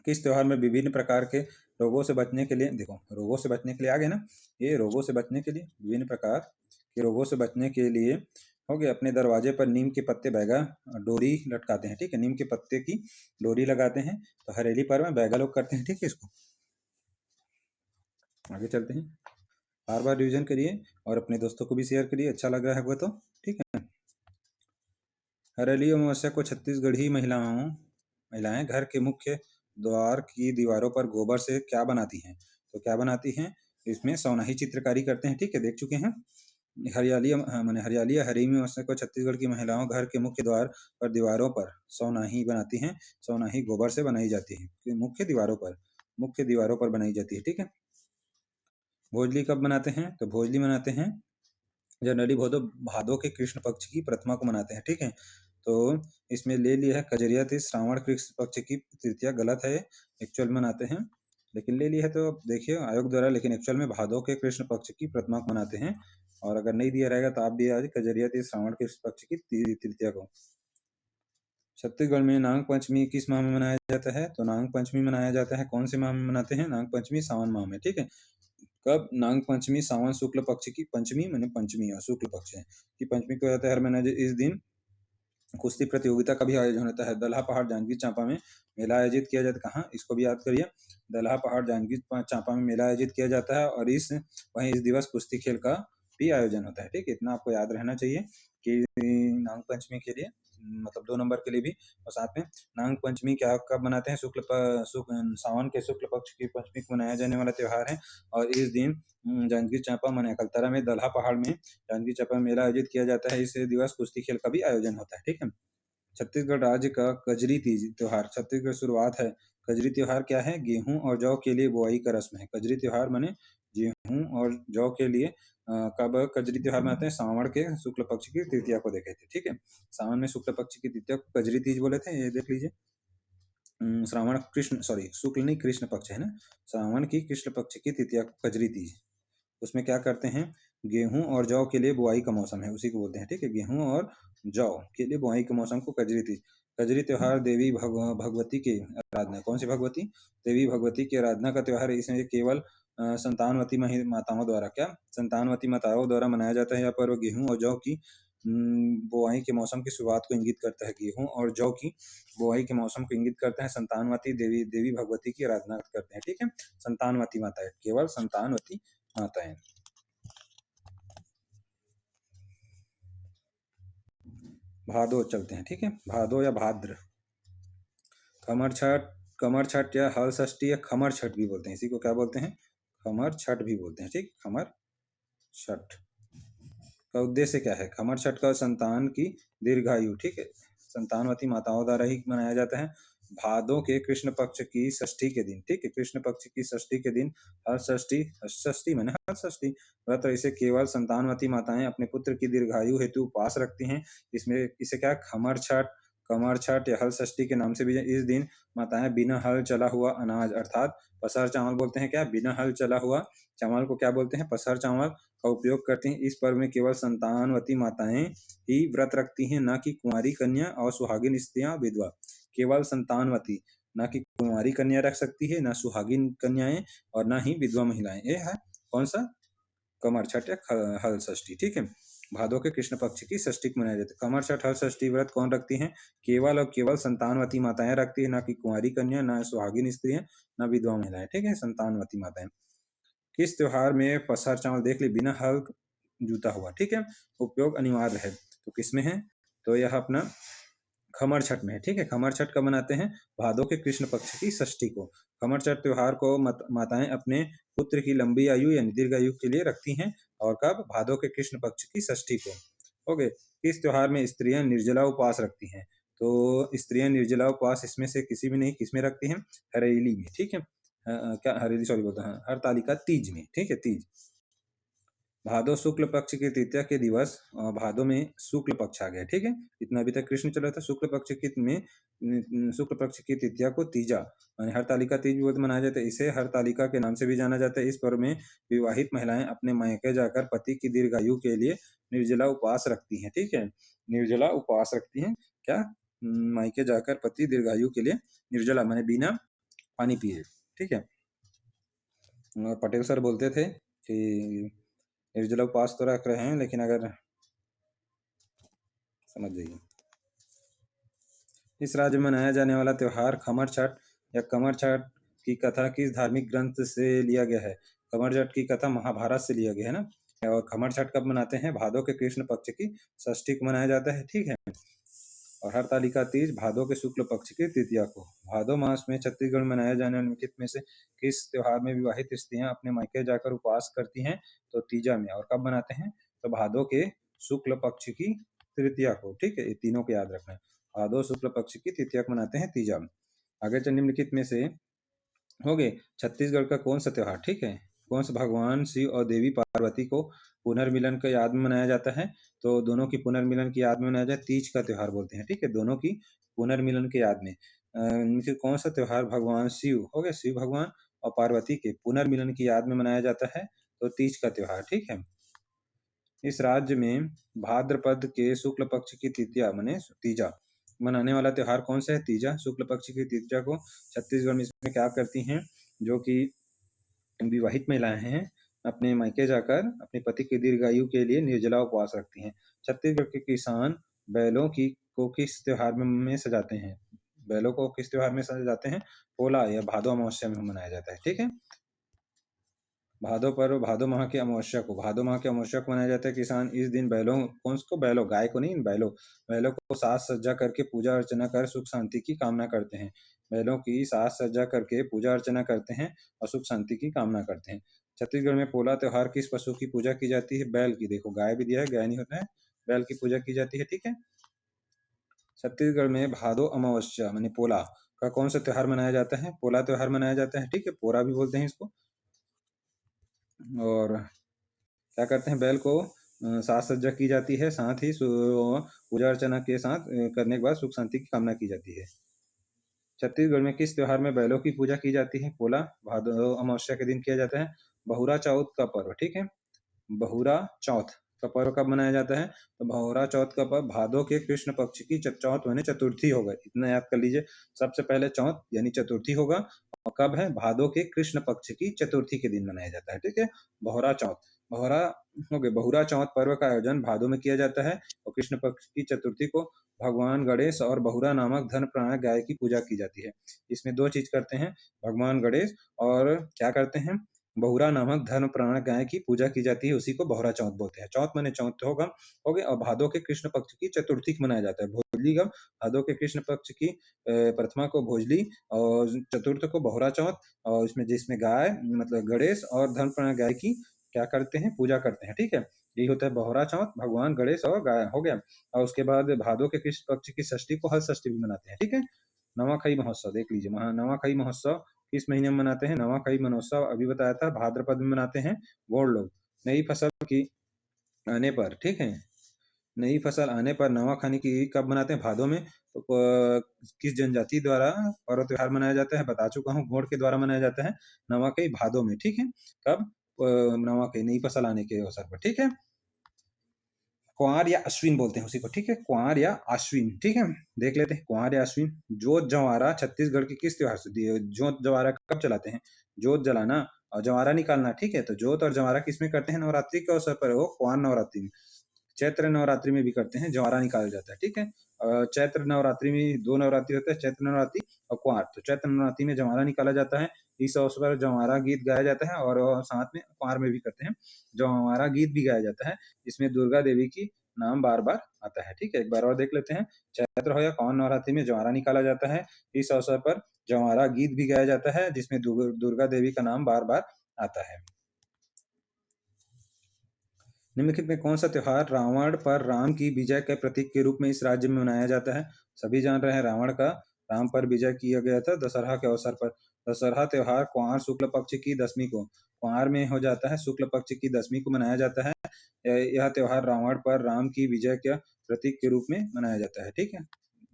किस त्योहार में विभिन्न प्रकार के रोगों से बचने के लिए, देखो रोगों से बचने के लिए आ गए ना, ये रोगों से बचने के लिए, विभिन्न प्रकार के रोगों से बचने के लिए हो गए, अपने दरवाजे पर नीम के पत्ते बैगा डोरी लटकाते हैं। ठीक है, नीम के पत्ते की डोरी लगाते हैं। तो हरेली पर्व में बैगा लोग करते हैं। ठीक है, इसको आगे चलते हैं। बार बार रिविजन करिए और अपने दोस्तों को भी शेयर करिए, अच्छा लग रहा है वो तो। ठीक है, हरेली अमावस्या को छत्तीसगढ़ी महिलाएं घर के मुख्य द्वार की दीवारों पर गोबर से क्या बनाती हैं? तो क्या बनाती हैं? इसमें सौनाही चित्रकारी करते हैं। ठीक है, देख चुके हैं। हरियाली या हरीमी अमावस्या को छत्तीसगढ़ की महिलाओं घर के मुख्य द्वार पर दीवारों पर सौनाही बनाती हैं। सौनाही गोबर से बनाई जाती है, मुख्य दीवारों पर बनाई जाती है। ठीक है, भोजली कब मनाते हैं? तो भोजली मनाते हैं जनरली भादो भादो के कृष्ण पक्ष की प्रतिमा को मनाते हैं। ठीक है, तो इसमें ले लिया है कजरिया तीज श्रावण कृष्ण पक्ष की तृतीया, गलत है, एक्चुअल मनाते हैं, लेकिन ले लिया है तो देखिए आयोग द्वारा, लेकिन एक्चुअल में भादो के कृष्ण पक्ष की प्रतिमा को मनाते हैं। और अगर नहीं दिया रहेगा तो आप भी आज कजरिया तीज श्रावण कृष्ण पक्ष की तृतीया को। छत्तीसगढ़ में नाग पंचमी किस माह में मनाया जाता है? तो नाग पंचमी मनाया जाता है, कौन से माह में मनाते हैं? नाग पंचमी सावन माह में। ठीक है, कब? नाग पंचमी सावन शुक्ल पक्ष की पंचमी, मैंने पंचमी और शुक्ल पक्ष है कि पंचमी को जाता है हर महीने। इस दिन कुश्ती प्रतियोगिता का भी आयोजन होता है। दलहा पहाड़ जांजगीर चांपा में मेला आयोजित किया जाता है। कहाँ? इसको भी याद करिए, दलहा पहाड़ जांजगीर चांपा में मेला आयोजित किया जाता है। और वहीं इस दिवस कुश्ती खेल का भी आयोजन होता है। ठीक है, इतना आपको याद रहना चाहिए कि नाग पंचमी के लिए, मतलब 2 नंबर के लिए भी। और साथ में नाग पंचमी क्या कब मनाते हैं? सावन के शुक्ल पक्ष की पंचमी को मनाया जाने वाला त्योहार है। और इस दिन जांजगीर चांपा माने अकलतरा में दलहा पहाड़ में जांजगीर चांपा में मेला आयोजित किया जाता है। इस दिवस कुश्ती खेल का भी आयोजन होता है। ठीक है, छत्तीसगढ़ राज्य का कजरी तीज त्योहार, छत्तीसगढ़ शुरुआत है। कजरी त्योहार क्या है? गेहूं और जौ के लिए बुआई का रस्म है। कजरी त्योहार माने गेहूं और जौ के लिए कब कजरी त्योहार मनाते हैं? सावन के शुक्ल पक्ष की तृतीया को देखे थे। ठीक है, सावन में शुक्ल पक्ष की तृतीया को कजरी तीज बोले थे, ये देख लीजिए। श्रावण कृष्ण, सॉरी शुक्ल नहीं कृष्ण पक्ष है ना, श्रावण की कृष्ण पक्ष की तृतीया को कजरी तीज उसमें क्या करते हैं, गेहूं और जौ के लिए बुआई का मौसम है, उसी को बोलते हैं, ठीक है। गेहूं और जौ के लिए बुआई के मौसम को कजरी तीज। कजरी त्योहार देवी भगवती की आराधना, कौन सी भगवती, देवी भगवती की आराधना का त्योहार है। इसमें केवल संतानवती माताओं द्वारा, क्या संतानवती माताओं द्वारा मनाया जाता है। यह पर्व गेहूं और जौ की बुआई के मौसम की शुरुआत को इंगित करता है। गेहूं और जौ की बुआई के मौसम को इंगित करता है। संतानवती देवी भगवती की आराधना करते हैं, ठीक है। संतानवती माताएं, केवल संतानवती माताएं। भादो चलते हैं, ठीक है। भादो या भाद्र, कमर छठ, कमर छठ या हल षष्ठी या खमर छठ भी बोलते हैं, इसी को क्या बोलते हैं, खमर छठ भी बोलते हैं, ठीक। खमर छठ का उद्देश्य क्या है, खमर छठ का संतान की दीर्घायु, ठीक है, संतानवती माताओं द्वारा ही मनाया जाता है। भादो के कृष्ण पक्ष की षष्ठी के दिन, ठीक है, कृष्ण पक्ष की षष्ठी के दिन हर षष्ठी, षष्ठी मैंने हर षष्ठी व्रत, इसे केवल संतानवती माताएं अपने पुत्र की दीर्घायु हेतु उपवास रखती हैं। इसमें इसे क्या खमर छठ, कमर छठ या हल षष्ठी के नाम से भी, इस दिन माताएं बिना हल चला हुआ अनाज अर्थात पसर चावल बोलते हैं, क्या बिना हल चला हुआ चावल को क्या बोलते हैं, पसर चावल का उपयोग करती हैं। इस पर्व में केवल संतानवती माताएं ही व्रत रखती हैं, न कि कुंवारी कन्या और सुहागिन स्त्रियां विधवा। केवल संतानवती, न कि कुंवारी कन्या रख सकती है, न सुहागिन कन्याएं और न ही विधवा महिलाएं। ये है कौन सा, कमर छठ या हल षष्ठी, ठीक है। भादो के कृष्ण पक्ष की षष्ठी को मनाया जाता है। कमर छठ हल षष्ठी व्रत कौन रखती हैं, केवल और केवल संतानवती माताएं रखती है, न कि कुंवारी कन्या, न सुहागिन स्त्रियां, न विधवा महिलाएं, ठीक है, संतानवती माताएं। किस त्योहार में पसार चावल, देख ली, बिना हल जूता हुआ, ठीक है, उपयोग अनिवार्य है, तो किसमें है, तो यह अपना खमर छठ में है, ठीक है। खमर छठ कब मनाते हैं, भादो के कृष्ण पक्ष की षष्ठी को। खमर छठ त्योहार को माताएं अपने पुत्र की लंबी आयु यानी दीर्घ आयु के लिए रखती हैं, और कब, भादो के कृष्ण पक्ष की षष्ठी को। ओके, किस त्योहार में स्त्रियां निर्जला उपवास रखती हैं, तो स्त्रियां निर्जला उपवास इसमें से किसी भी नहीं, किसमें रखती हैं, हरेली में, ठीक है। क्या हरेली, सॉरी बोलता है, हरतालिका तीज में, ठीक है, तीज। भादो शुक्ल पक्ष की तृतीया के दिवस, भादो में शुक्ल पक्ष आ गया, ठीक है। इतना अभी तक कृष्ण चल रहा था, शुक्ल पक्ष की में शुक्ल पक्ष की तृतीया को तीजा यानी हरतालिका तीज भी मनाया जाता है। इसे हरतालिका के नाम से भी जाना जाता है। इस पर्व में विवाहित महिलाएं अपने मायके जाकर पति की दीर्घायु के लिए निर्जला उपवास रखती हैं, ठीक है, निर्जला उपवास रखती हैं, क्या, मायके जाकर पति दीर्घायु के लिए निर्जला माने बिना पानी पिए, ठीक है। पटेल सर बोलते थे कि निर्जला उपवास तो रख रहे हैं, लेकिन अगर समझ जाइए। इस राज्य में मनाया जाने वाला त्योहार खमर छठ या कमर छठ की कथा किस धार्मिक ग्रंथ से लिया गया है, कमर छठ की कथा महाभारत से लिया गया है ना। और खमर छठ कब मनाते हैं, भादो के कृष्ण पक्ष की षष्ठी को मनाया जाता है, ठीक है। और हरतालिका तीज भादो के शुक्ल पक्ष की तृतीया को। भादो मास में छत्तीसगढ़ में मनाए जाने वाले निम्नलिखित में से किस त्योहार में विवाहित स्त्रियां अपने मायके जाकर उपवास करती हैं, तो तीजा में। और कब मनाते हैं, तो भादो के शुक्ल पक्ष की तृतीया को, ठीक है, ये तीनों को याद रखना है। भादो शुक्ल पक्ष की तृतीया को मनाते हैं, तीजा में। आगे चल, निम्नलिखित में से हो गए, छत्तीसगढ़ का कौन सा त्योहार, ठीक है, कौन सा भगवान शिव और देवी पार्वती को पुनर्मिलन के याद में मनाया जाता है, तो दोनों की पुनर्मिलन की याद में मनाया जाए, तीज का त्योहार बोलते हैं, ठीक है, दोनों की पुनर्मिलन के याद में। इनके कौन सा त्योहार भगवान शिव, हो गया, शिव भगवान और पार्वती के पुनर्मिलन की याद में मनाया जाता है, तो तीज का त्योहार, ठीक है। इस राज्य में भाद्रपद के शुक्ल पक्ष की तृतीया माने तीजा मनाने वाला त्योहार कौन सा है, तीजा, शुक्ल पक्ष की तृतीया को छत्तीसगढ़ में इसमें क्या करती हैं, जो कि विवाहित महिलाएं हैं, अपने मायके जाकर अपने पति की दीर्घायु के लिए निर्जला उपवास रखती हैं। छत्तीसगढ़ के किसान बैलों की को किस त्योहार में सजाते हैं, बैलों को किस त्योहार में सजाते हैं, पोला या भादो अमावस्या में मनाया जाता है, ठीक है। भादो पर्व भादो माह की अमावस्या को, भादो माह की अमावस्या को मनाया जाता है। किसान इस दिन बैलों, कौन को बैलों, गाय को नहीं, बैलों बैलों को साज सज्जा करके पूजा अर्चना कर सुख शांति की कामना करते हैं। बैलों की साज सज्जा करके पूजा अर्चना करते हैं और सुख शांति की कामना करते हैं। छत्तीसगढ़ में पोला त्योहार किस पशु की पूजा की जाती है, बैल की, देखो गाय भी दिया है, गाय नहीं होता है, बैल की पूजा की जाती है, ठीक है। छत्तीसगढ़ में भादो अमावस्या माने पोला का कौन सा त्योहार मनाया जाता है, पोला त्योहार मनाया जाता है, ठीक है, पोरा भी बोलते हैं इसको। और क्या करते हैं, बैल को साज सज्जा की जाती है, साथ ही पूजा अर्चना के साथ करने के बाद सुख शांति की कामना की जाती है। छत्तीसगढ़ में किस त्योहार में बैलों की पूजा की जाती है, पोला भादो अमावस्या के दिन किया जाता है, बहुरा चौथ का पर्व, ठीक है। बहुरा चौथ का पर्व कब मनाया जाता है? तो बहुरा चौथ का पर्व भादो के कृष्ण पक्ष की चौथ माने चतुर्थी होगा, इतना याद कर लीजिए। सबसे पहले चौथ यानी चतुर्थी होगा, और कब है? भादो के कृष्ण पक्ष की चतुर्थी के दिन मनाया जाता है, ठीक है। बहुरा चौथ, बहुरा हो गए। बहुरा चौथ पर्व का आयोजन भादो में किया जाता है और कृष्ण पक्ष की चतुर्थी को भगवान गणेश और बहुरा नामक धन प्रणायक गाय की पूजा की जाती है। इसमें दो चीज करते हैं, भगवान गणेश और क्या करते हैं? बहुरा नामक धर्म प्राण गाय की पूजा की जाती है, उसी को बहुरा चौथ बोलते हैं। चौथ माने चौथ होगा, हो गया। और भादो के कृष्ण पक्ष की चतुर्थी को मनाया जाता है, भोजली का। भादो के कृष्ण पक्ष की प्रथमा को भोजली और चतुर्थ को बहुरा चौथ, और इसमें जिसमें गाय मतलब गणेश और धर्म प्राण गाय की क्या करते हैं? पूजा करते हैं, ठीक है। यही होता है बहुरा चौथ, भगवान गणेश और गाय, हो गया। और उसके बाद भादो के कृष्ण पक्ष की षष्ठी को हर षष्ठी भी मनाते हैं, ठीक है। नवाखाई महोत्सव देख लीजिए, नवाखाई महोत्सव किस महीने में मनाते हैं? नवाखाई महोत्सव अभी बताया था, भाद्रपद में मनाते हैं गौड़ लोग। नई फसल की आने पर, ठीक है, नई फसल आने पर नवाखानी की कब मनाते हैं? भादों में। तो किस जनजाति द्वारा पर्व त्योहार मनाया जाता है? बता चुका हूँ, गौड़ के द्वारा मनाया जाता है। नवाखाई भादों में, ठीक है। कब? नवाखाई नई फसल आने के अवसर पर, ठीक है। क्वार या अश्विन बोलते हैं उसी को, ठीक है। क्वार या अश्विन, ठीक है। देख लेते हैं क्वार या अश्विन। जोत जवारा छत्तीसगढ़ के किस त्योहार से दिए? जोत जवारा कब चलाते हैं? जोत जलाना और जवारा निकालना, ठीक है। तो जोत और जवारा किसमें करते हैं? नवरात्रि के अवसर पर, वो क्वार नवरात्रि में। चैत्र नवरात्रि में भी करते हैं, जवारा निकाला जाता है, ठीक है। चैत्र नवरात्रि में दो नवरात्रि होते हैं, चैत्र नवरात्रि और कुंवार। तो चैत्र नवरात्रि में जवारा निकाला जाता है, इस अवसर पर जवारा गीत गाया जाता है, और साथ में कुंवार में भी करते हैं, जवारा गीत भी गाया जाता है, इसमें दुर्गा देवी की नाम बार बार आता है, ठीक है। एक बार और देख लेते हैं, चैत्र हो या कुंवार नवरात्रि में जवारा निकाला जाता है, इस अवसर पर जवारा गीत भी गाया जाता है, जिसमें दुर्गा देवी का नाम बार बार आता है। निम्नलिखित में कौन सा त्योहार रावण पर राम की विजय के प्रतीक के रूप में इस राज्य में मनाया जाता है? सभी जान रहे हैं, रावण का राम पर विजय किया गया था दशहरा के अवसर पर। दशहरा त्योहार कुंवार शुक्ल पक्ष की दशमी को, कुंवार में हो जाता है, शुक्ल पक्ष की दशमी को मनाया जाता है। यह त्योहार रावण पर राम की विजय के प्रतीक के रूप में मनाया जाता है, ठीक है।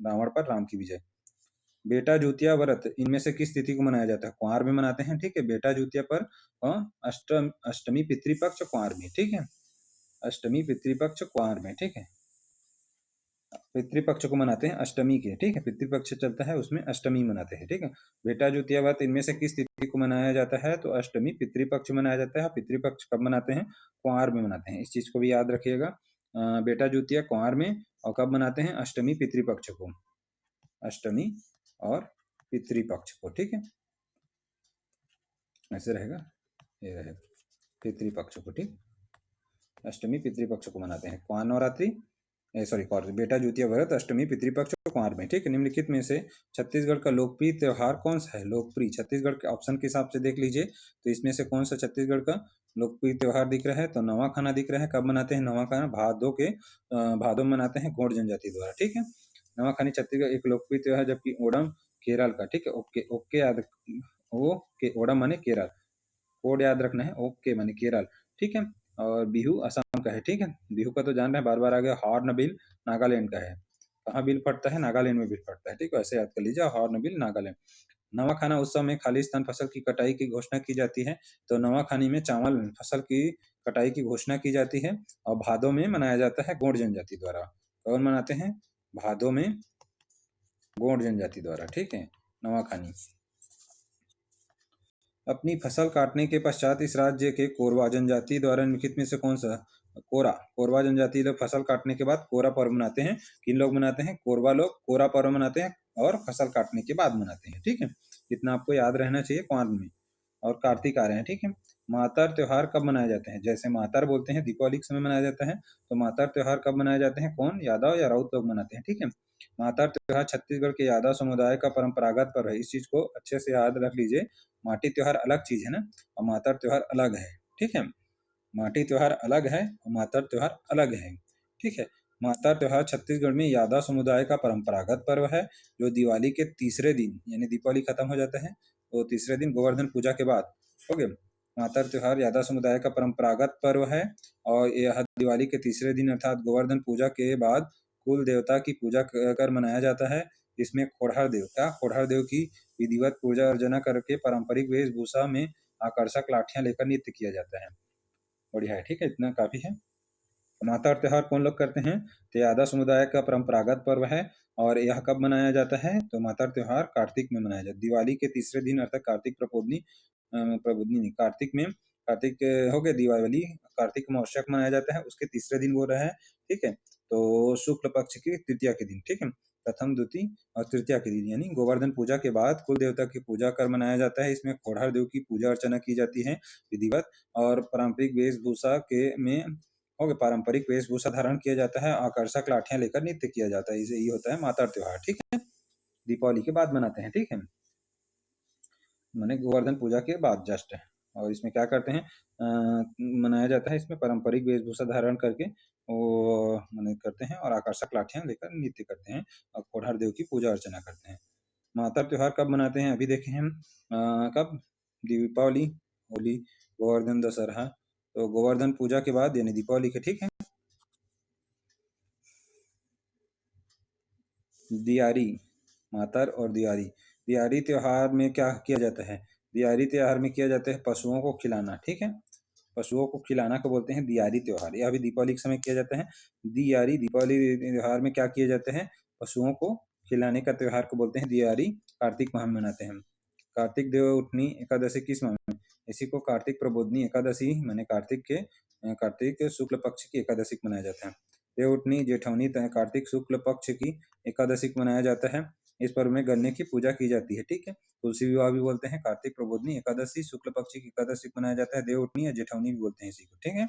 रावण पर राम की विजय। बेटा जूतिया व्रत इनमें से किस तिथि को मनाया जाता है? कुंवार में मनाते हैं, ठीक है। बेटा जूतिया पर अष्टमी पितृपक्ष कुंवार में, ठीक है। अष्टमी पितृपक्ष कुंवार में, ठीक है। पितृपक्ष को मनाते हैं अष्टमी के, ठीक है। पितृपक्ष चलता है उसमें अष्टमी मनाते हैं, ठीक है। बेटा जूतिया व्रत इनमें से किस तिथि को मनाया जाता है? तो अष्टमी पितृपक्ष मनाया जाता है। पितृपक्ष कब मनाते हैं? कुंवार में मनाते हैं, इस चीज को भी याद रखिएगा। बेटा जूतिया कुंवार में, और कब मनाते हैं? अष्टमी पितृपक्ष को, अष्टमी और पितृपक्ष को, ठीक है। ऐसे रहेगा, ये रहेगा पितृपक्ष को, ठीक। अष्टमी पितृपक्ष को मनाते हैं, कुंवार नवरात्रि सॉरी बेटा जूतिया व्रत अष्टमी पितृपक्ष कुंवार में, ठीक है। निम्नलिखित में से छत्तीसगढ़ का लोकप्रिय त्योहार कौन सा है? लोकप्रिय छत्तीसगढ़ के ऑप्शन के हिसाब से देख लीजिए, तो इसमें से कौन सा छत्तीसगढ़ का लोकप्रिय त्योहार दिख रहा है? तो नवाखाना दिख रहा है। कब मनाते हैं नवाखाना? भादो में मनाते हैं गौड़ जनजाति द्वारा, ठीक है। नवाखानी छत्तीसगढ़ एक लोकप्रिय त्योहार, जबकि ओणम केरल का, ठीक है। ओके ओके याद, ओके ओणम माने केरल, कोड याद रखना है, ओके माने केरल, ठीक है। और बिहू असम का है, ठीक है। बिहू का तो जान रहे हैं, बार बार आ गया। हॉर्नबिल नागालैंड का है, कहाँ बिल फटता है? नागालैंड में बिल फटता है, ठीक है। ऐसे याद कर लीजिए, हॉर्नबिल नागालैंड। नवाखाना उत्सव में खालिस्तान फसल की कटाई की घोषणा की जाती है। तो नवाखानी में चावल फसल की कटाई की घोषणा की जाती है, और भादो में मनाया जाता है गौड़ जनजाति द्वारा। कौन मनाते हैं? भादो में गौड़ जनजाति द्वारा, ठीक है, नवाखानी। अपनी फसल काटने के पश्चात इस राज्य के कोरवा जनजाति द्वारा निम्नलिखित में से कौन सा? कोरवा जनजाति लोग फसल काटने के बाद कोरा पर्व मनाते हैं। किन लोग मनाते हैं? कोरवा लोग कोरा पर्व मनाते हैं, और फसल काटने के बाद मनाते हैं, ठीक है। इतना आपको याद रहना चाहिए कुंवार में। और कार्तिक आ रहे हैं, ठीक है। मातर त्योहार कब मनाए जाते हैं? जैसे मातर बोलते हैं दीपावली के समय मनाया जाता है, तो मातर त्योहार कब मनाए जाते हैं? कौन? यादव या राउत लोग मनाते हैं, ठीक है। मातर त्योहार छत्तीसगढ़ के यादव समुदाय का परंपरागत पर्व है, इस चीज को अच्छे से याद रख लीजिए। माटी त्योहार अलग चीज है ना, और मातर त्योहार अलग है, ठीक है। माटी त्योहार अलग है और मातर त्योहार अलग है, ठीक है। मातर त्योहार छत्तीसगढ़ में यादव समुदाय का परंपरागत पर्व है, जो दिवाली के तीसरे दिन यानी दीपावली खत्म हो जाता है तो तीसरे दिन गोवर्धन पूजा के बाद, हो गया। मातर त्योहार यादव समुदाय का परंपरागत पर्व है, और यह दिवाली के तीसरे दिन अर्थात गोवर्धन पूजा के बाद कुल देवता की पूजा कर मनाया जाता है। इसमें खोड़हर देव की विधिवत पूजा अर्चना करके पारंपरिक वेशभूषा में आकर्षक लाठियां लेकर नृत्य किया जाता है। बढ़िया है, ठीक है, इतना काफी है। मातर त्योहार कौन लोग करते हैं? तो यादव समुदाय का परंपरागत पर्व है। और यह कब मनाया जाता है? तो मातर त्योहार कार्तिक में मनाया जाता है। दिवाली के तीसरे दिन अर्थात कार्तिक प्रबोधनी प्रबोधनी नहीं, कार्तिक में, कार्तिक हो गया दिवाली, कार्तिक महोत्सव मनाया जाता है, उसके तीसरे दिन वो रहा है, ठीक है। तो शुक्ल पक्ष की तृतीया के दिन, ठीक है, प्रथम द्वितीय और तृतीया के दिन, यानी गोवर्धन पूजा के बाद कुल देवता की पूजा कर मनाया जाता है। इसमें खोड़ार देव की पूजा अर्चना की जाती है विधिवत, और पारंपरिक वेशभूषा के में हो गया, पारंपरिक वेशभूषा धारण किया जाता है, आकर्षक लाठियां लेकर नृत्य किया जाता है। इसे ये होता है मातर त्योहार, ठीक है। दीपावली के बाद मनाते हैं, ठीक है, माने गोवर्धन पूजा के बाद जस्ट। और इसमें क्या करते हैं, मनाया जाता है, इसमें पारंपरिक वेशभूषा धारण करके वो माने करते हैं और आकर्षक लाठियां लेकर नृत्य करते हैं और कोढ़ार देव की पूजा अर्चना करते हैं। मातर त्योहार कब मनाते हैं? अभी देखे हम कब, दीपावली, होली, गोवर्धन, दशहरा। तो गोवर्धन पूजा के बाद यानी दीपावली के, ठीक है। दियारी, मातर और दियारी। दियारी त्योहार में क्या किया जाता है? दियारी त्योहार में किया जाता है पशुओं को खिलाना, ठीक है, पशुओं को खिलाना को बोलते हैं दियारी त्योहार। यह भी दीपावली के समय किया जाता है। दियारी, दीपावली त्योहार में क्या किया जाता है? पशुओं को खिलाने का त्योहार को बोलते हैं दियारी। कार्तिक माह में मनाते हैं। कार्तिक देव उठनी एकादशी किस माह में? इसी को कार्तिक प्रबोधनी एकादशी, मैंने कार्तिक शुक्ल पक्ष की एकादशी को मनाया जाता है। देवउठनी जेठवनी कार्तिक शुक्ल पक्ष की एकादशी को मनाया जाता है। इस पर्व में गन्ने की पूजा की जाती है, ठीक है। तुलसी विवाह भी बोलते हैं। कार्तिक प्रबोधनी एकादशी शुक्ल पक्ष की एकादशी को मनाया जाता है। देवउठनी या जेठवनी भी बोलते हैं इसी को, ठीक है।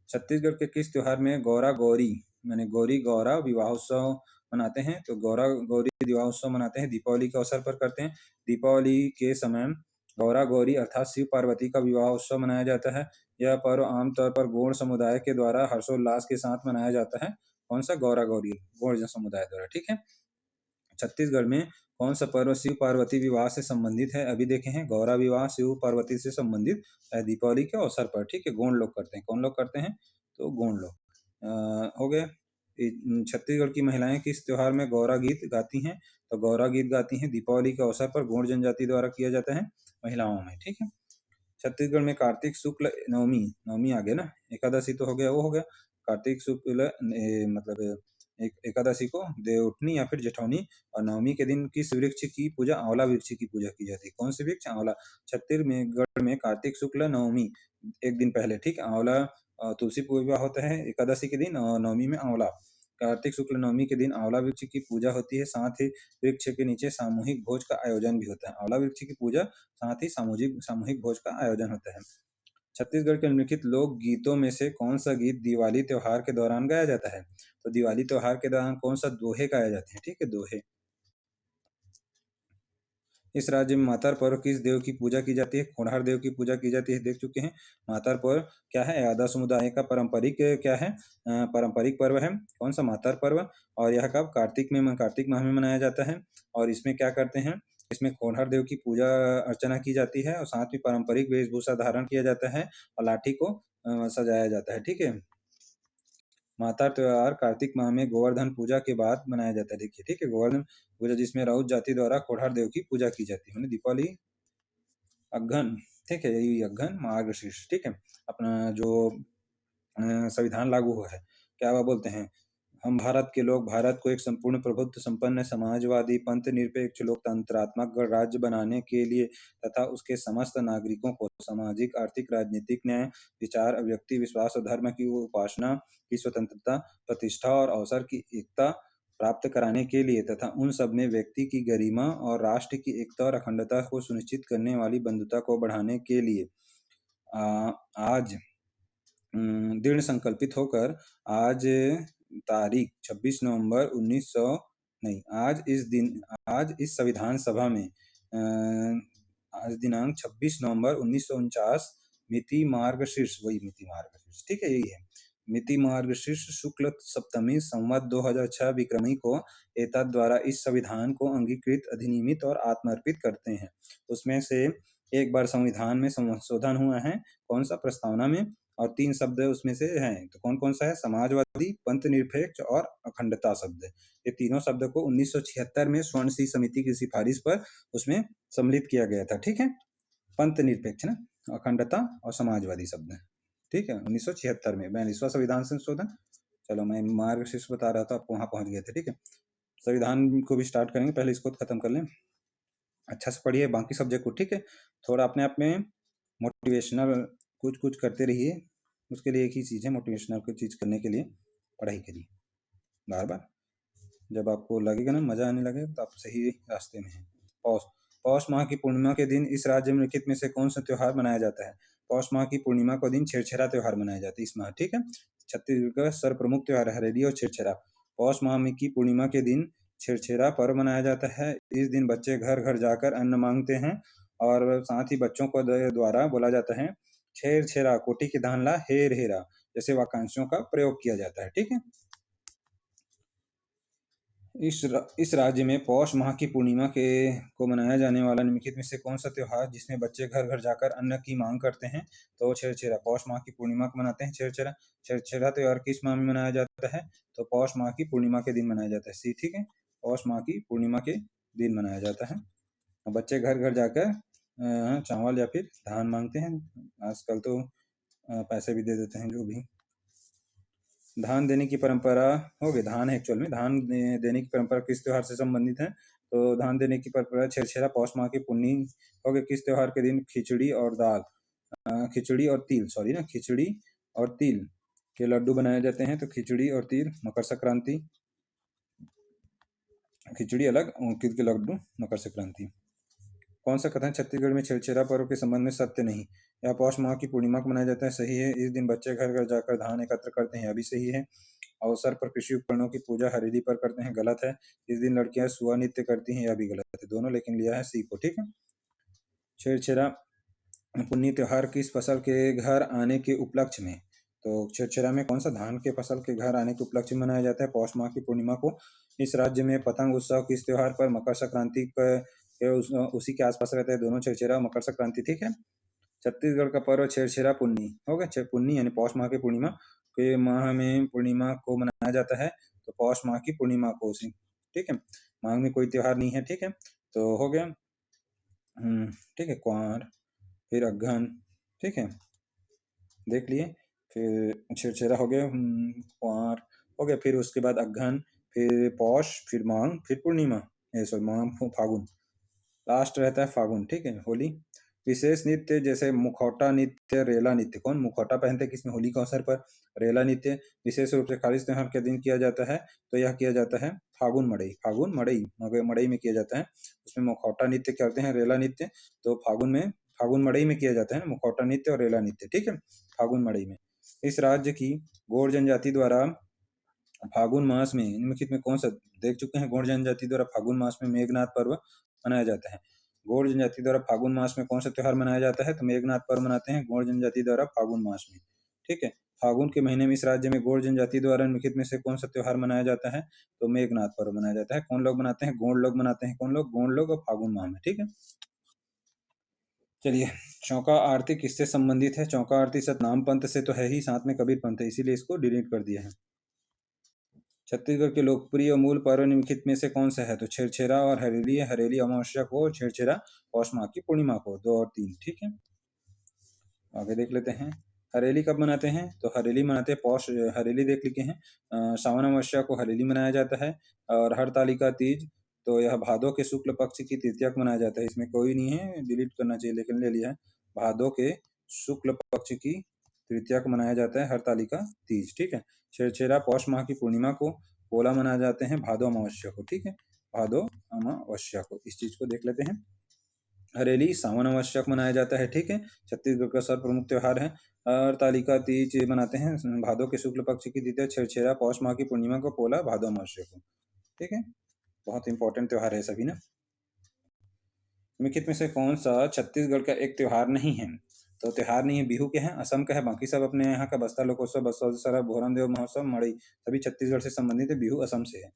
छत्तीसगढ़ के किस त्योहार में गौरा गौरी, मैंने गौरी गौरा विवाहोत्सव मनाते हैं? तो गौरा गौरी विवाहोत्सव मनाते हैं, दीपावली के अवसर पर करते हैं। दीपावली के समय गौरा गौरी अर्थात शिव पार्वती का विवाहोत्सव मनाया जाता है। यह पर्व आमतौर पर गौड़ समुदाय के द्वारा हर्षोल्लास के साथ मनाया जाता है। कौन सा? गौरा गौरी, गौड़ समुदाय द्वारा, ठीक है। छत्तीसगढ़ में कौन सा पर्व शिव पार्वती विवाह से संबंधित है? अभी देखे हैं, गौरा विवाह शिव पार्वती से संबंधित है दीपावली के अवसर पर, ठीक है। गौड़ लोग करते हैं। कौन लोग करते हैं? तो गौड़ लोग हो गए। छत्तीसगढ़ की महिलाएं किस त्योहार में गौरा गीत गाती हैं? तो गौरा गीत गाती हैं दीपावली के अवसर पर, गौड़ जनजाति द्वारा किया जाता है महिलाओं में, ठीक है। छत्तीसगढ़ में कार्तिक शुक्ल नवमी, नवमी आ गया ना, एकादशी तो हो गया, वो हो गया। कार्तिक शुक्ल मतलब एकादशी को देवउठनी या फिर जेठौनी, और नवमी के दिन किस वृक्ष की पूजा? आंवला वृक्ष की पूजा की जाती है। कौन से वृक्ष? आंवला। छत्तीसगढ़ में कार्तिक शुक्ल नवमी एक दिन पहले, ठीक, आंवला तुलसी पूजा होता है एकादशी के दिन, और नवमी में आंवला। कार्तिक शुक्ल नवमी के दिन आंवला वृक्ष की पूजा होती है, साथ ही वृक्ष के नीचे सामूहिक भोज का आयोजन भी होता है। आंवला वृक्ष की पूजा, साथ ही सामूहिक भोज का आयोजन होता है। छत्तीसगढ़ के निम्नलिखित लोक गीतों में से कौन सा गीत दिवाली त्योहार के दौरान गाया जाता है? तो दिवाली त्योहार के दौरान कौन सा दोहे गाए जाते हैं? ठीक है, दोहे। इस राज्य में मातर पर्व किस देव की पूजा की जाती है? कोणार देव की पूजा की जाती है, देख चुके हैं। मातर पर्व क्या है? यादव समुदाय का पारंपरिक क्या है? पारंपरिक पर्व है। कौन सा? मातर पर्व। और यह कब? कार्तिक माह में मनाया जाता है। और इसमें क्या करते हैं? इसमें कोणार देव की पूजा अर्चना की जाती है, और साथ ही पारंपरिक वेशभूषा धारण किया जाता है और लाठी को सजाया जाता है, ठीक है। माता त्योहार कार्तिक माह में गोवर्धन पूजा के बाद मनाया जाता है, देखिए, ठीक है। गोवर्धन पूजा जिसमें राउत जाति द्वारा कोढ़ार देव की पूजा की जाती है। दीपावली अघन, ठीक है, यही अघन मार्गशीर्ष, ठीक है। अपना जो संविधान लागू हुआ है, क्या वह बोलते हैं? हम भारत के लोग भारत को एक संपूर्ण प्रभुत्व संपन्न समाजवादी पंथ निरपेक्ष लोकतंत्रात्मक गणराज्य बनाने के लिए तथा उसके समस्त नागरिकों को सामाजिक आर्थिक राजनीतिक न्याय विचार अभिव्यक्ति विश्वास और धर्म की उपासना की स्वतंत्रता प्रतिष्ठा और अवसर की एकता प्राप्त कराने के लिए तथा उन सब में व्यक्ति की गरिमा और राष्ट्र की एकता और अखंडता को सुनिश्चित करने वाली बंधुता को बढ़ाने के लिए आज दृढ़ संकल्पित होकर आज तारीख 26 नवंबर 1900 नहीं, आज इस संविधान सभा में आज दिनांक 26 नवंबर 1949 मिति मार्गशीर्ष, वही मिति मार्गशीर्ष, ठीक है, यही है मिति मार्गशीर्ष शुक्ल सप्तमी संवत 2006 विक्रमी को एतद द्वारा इस संविधान को अंगीकृत अधिनियमित और आत्मर्पित करते हैं। उसमें से एक बार संविधान में संशोधन हुआ है, कौन सा? प्रस्तावना में, और 3 शब्द उसमें से हैं, तो कौन कौन सा है? समाजवादी पंथ निरपेक्ष और अखंडता शब्द। ये तीनों शब्द को 1976 में स्वर्ण सिंह समिति की सिफारिश पर उसमें सम्मिलित किया गया था, ठीक है। पंथ निरपेक्ष ना, अखंडता और समाजवादी शब्द है। ठीक है, 1976 में 42वां संविधान संशोधन। चलो मैं मार्गशीर्ष बता रहा था, आपको वहां पहुंच गए थे। ठीक है, संविधान को भी स्टार्ट करेंगे, पहले इसको खत्म कर लें। अच्छा से पढ़िए बाकी सब्जेक्ट को। ठीक है, थोड़ा अपने आप में मोटिवेशनल कुछ कुछ करते रहिए। उसके लिए एक ही चीज़ है, मोटिवेशनल कुछ चीज़ करने के लिए पढ़ाई करिए बार बार। जब आपको लगेगा ना मजा आने लगे तो आप सही रास्ते में हैं। पौष पौष माह की पूर्णिमा के दिन इस राज्य में निम्नलिखित में से कौन सा त्योहार मनाया जाता है? पौष माह की पूर्णिमा को दिन छेरछेरा त्योहार मनाया जाता है इस माह। ठीक है, छत्तीसगढ़ का सर्वप्रमुख त्योहार हरेली और छेरछेरा। पौष माह में की पूर्णिमा के दिन छेरछेरा पर्व मनाया जाता है। इस दिन बच्चे घर घर जाकर अन्न मांगते हैं और साथ ही बच्चों को द्वारा बोला जाता है छेर छेरा कोटि की धान ला हेर हेरा जैसे वाक्यांशों का प्रयोग किया जाता है। ठीक है, इस राज्य में पौष माह की पूर्णिमा के को मनाया जाने वाला निम्नलिखित में से कौन सा त्योहार जिसमें बच्चे घर घर जाकर अन्न की मांग करते हैं? तो छेरछेरा। पौष माह की पूर्णिमा को मनाते हैं छेरछेरा। छेरछेरा त्योहार किस माह में मनाया जाता है? तो पौष माह की पूर्णिमा के दिन मनाया जाता है। सी ठीक है, पौष माह की पूर्णिमा के दिन मनाया जाता है। बच्चे घर घर जाकर चावल या फिर धान मांगते हैं। आजकल तो पैसे भी दे देते हैं जो भी। धान देने की परंपरा हो गई, धान है एक्चुअल में, धान देने की परंपरा किस त्योहार से संबंधित है? तो धान देने की परंपरा छेरछेरा पौष माह की पुन्नी हो गई। किस त्योहार के दिन खिचड़ी और दाल खिचड़ी और तिल सॉरी ना खिचड़ी और तिल के लड्डू बनाए जाते हैं? तो खिचड़ी और तिल मकर संक्रांति, खिचड़ी अलग तिल के लड्डू मकर संक्रांति। कौन सा कथन छत्तीसगढ़ में छेरछेरा पर्व के संबंध में सत्य नहीं? यह पौष माह की पूर्णिमा को मनाया जाता है, सही है। इस दिन बच्चे घर घर जाकर धान एकत्र करते हैं, यह भी सही है। अवसर पर कृषि उपकरणों की पूजा हरेली पर करते हैं, गलत है। इस दिन लड़कियां सुआ नृत्य करती हैं, यह भी गलत है। दोनों लेकिन लिया है सी को। ठीक है, छेरछेरा पुन्नी त्योहार किस फसल के घर आने के उपलक्ष्य में? तो छेरछेरा में कौन सा धान के फसल के घर आने के उपलक्ष्य में मनाया जाता है? पौष माह की पूर्णिमा को। इस राज्य में पतंग उत्सव किस त्योहार पर? मकर संक्रांति के उसी के आसपास रहता है दोनों, छेरछेरा मकर संक्रांति। ठीक है, छत्तीसगढ़ का पर्व छेरछेरा पुन्नी हो गया। पुन्नी यानी पौष माह की पूर्णिमा के माह में पूर्णिमा को मनाया जाता है, तो पौष माह की पूर्णिमा को उसी। ठीक है, माह में कोई त्योहार नहीं है। ठीक है, तो हो गया। ठीक है, कुंवर फिर अगहन। ठीक है, देख लिए। फिर छेरछेरा हो गया, कुंवर हो गया, फिर उसके बाद अगहन, फिर पौष, फिर माघ, फिर पूर्णिमा, सॉरी माघ फागुन, लास्ट रहता है फागुन। ठीक है, होली। विशेष नृत्य जैसे मुखौटा नृत्य, रेला नृत्य। कौन मुखौटा पहनते हैं किसमें? होली के अवसर पर। रेला नृत्य विशेष रूप से खालिश त्योहार के दिन किया जाता है, तो यह किया जाता है फागुन मड़ई। फागुन मड़ई मड़ई में किया जाता है, उसमें मुखौटा नृत्य करते हैं, रेला नृत्य तो फागुन में, फागुन मड़ई में किया जाता है मुखौटा नृत्य और रेला नृत्य। ठीक है, फागुन मड़ई में। इस राज्य की गौड़ जनजाति द्वारा फागुन मास में निम्नलिखित में कौन सा, देख चुके हैं, गौड़ जनजाति द्वारा फागुन मास में मेघनाथ पर्व मनाया जाता है। गौड़ जनजाति द्वारा फागुन मास में कौन सा त्योहार मनाया जाता है? तो मेघनाथ पर्व मनाते हैं गौड़ जनजाति द्वारा फागुन मास में। ठीक है, फागुन के महीने में इस राज्य में गौड़ जनजाति द्वारा निम्नलिखित में से कौन सा त्योहार मनाया जाता है? तो मेघनाथ पर्व मनाया जाता है। कौन लोग मनाते हैं? गौड़ लोग मनाते हैं। कौन लोग? गौड़ लोग और फागुन माह में। ठीक है, चलिए। चौका आरती किससे संबंधित है? चौका आरती सतनाम पंथ से तो है ही, साथ में कबीर पंथ है, इसीलिए इसको डिलीट कर दिया है। छत्तीसगढ़ के लोकप्रिय मूल पर्व निम्नलिखित में से कौन सा है? तो छेरछेरा और हरेली। हरेली अमावस्या को, छेरछेरा पौष माह की पूर्णिमा को, 2 और 3। ठीक है, आगे देख लेते हैं। हरेली कब मनाते हैं? तो हरेली मनाते हैं पौष, हरेली देख लिखे हैं, सावन अमावस्या को हरेली मनाया जाता है। और हरतालिका तीज तो यह भादो के शुक्ल पक्ष की तृतीया को मनाया जाता है, इसमें कोई नहीं है, डिलीट करना चाहिए लेकिन ले लिया है। भादो के शुक्ल पक्ष की तृतीया को मनाया जाता है हरतालिका तीज। ठीक है, छेरछेरा पौष माह की पूर्णिमा को, पोला मनाए जाते हैं भादो अमावस्या को। ठीक है, भादो अमावस्या को, इस चीज को देख लेते हैं। हरेली सावन अमावस्या को मनाया जाता है। ठीक है, छत्तीसगढ़ का सर्व प्रमुख त्योहार है। हरतालिका तीज मनाते हैं भादो के शुक्ल पक्ष की तृतीया, छेरछेरा पौष माह की पूर्णिमा को, पोला भादो अमावस्या को। ठीक है, बहुत इंपॉर्टेंट त्योहार है सभी ना। निम्नलिखित में से कौन सा छत्तीसगढ़ का एक त्योहार नहीं है? तो त्योहार नहीं है, बिहू के हैं, असम का है, बाकी सब अपने यहाँ का बस्तर लोकोत्सव, बसव दशहरा, भोरम देव महोत्सव, मड़ई सभी छत्तीसगढ़ से संबंधित है, बिहू असम से है।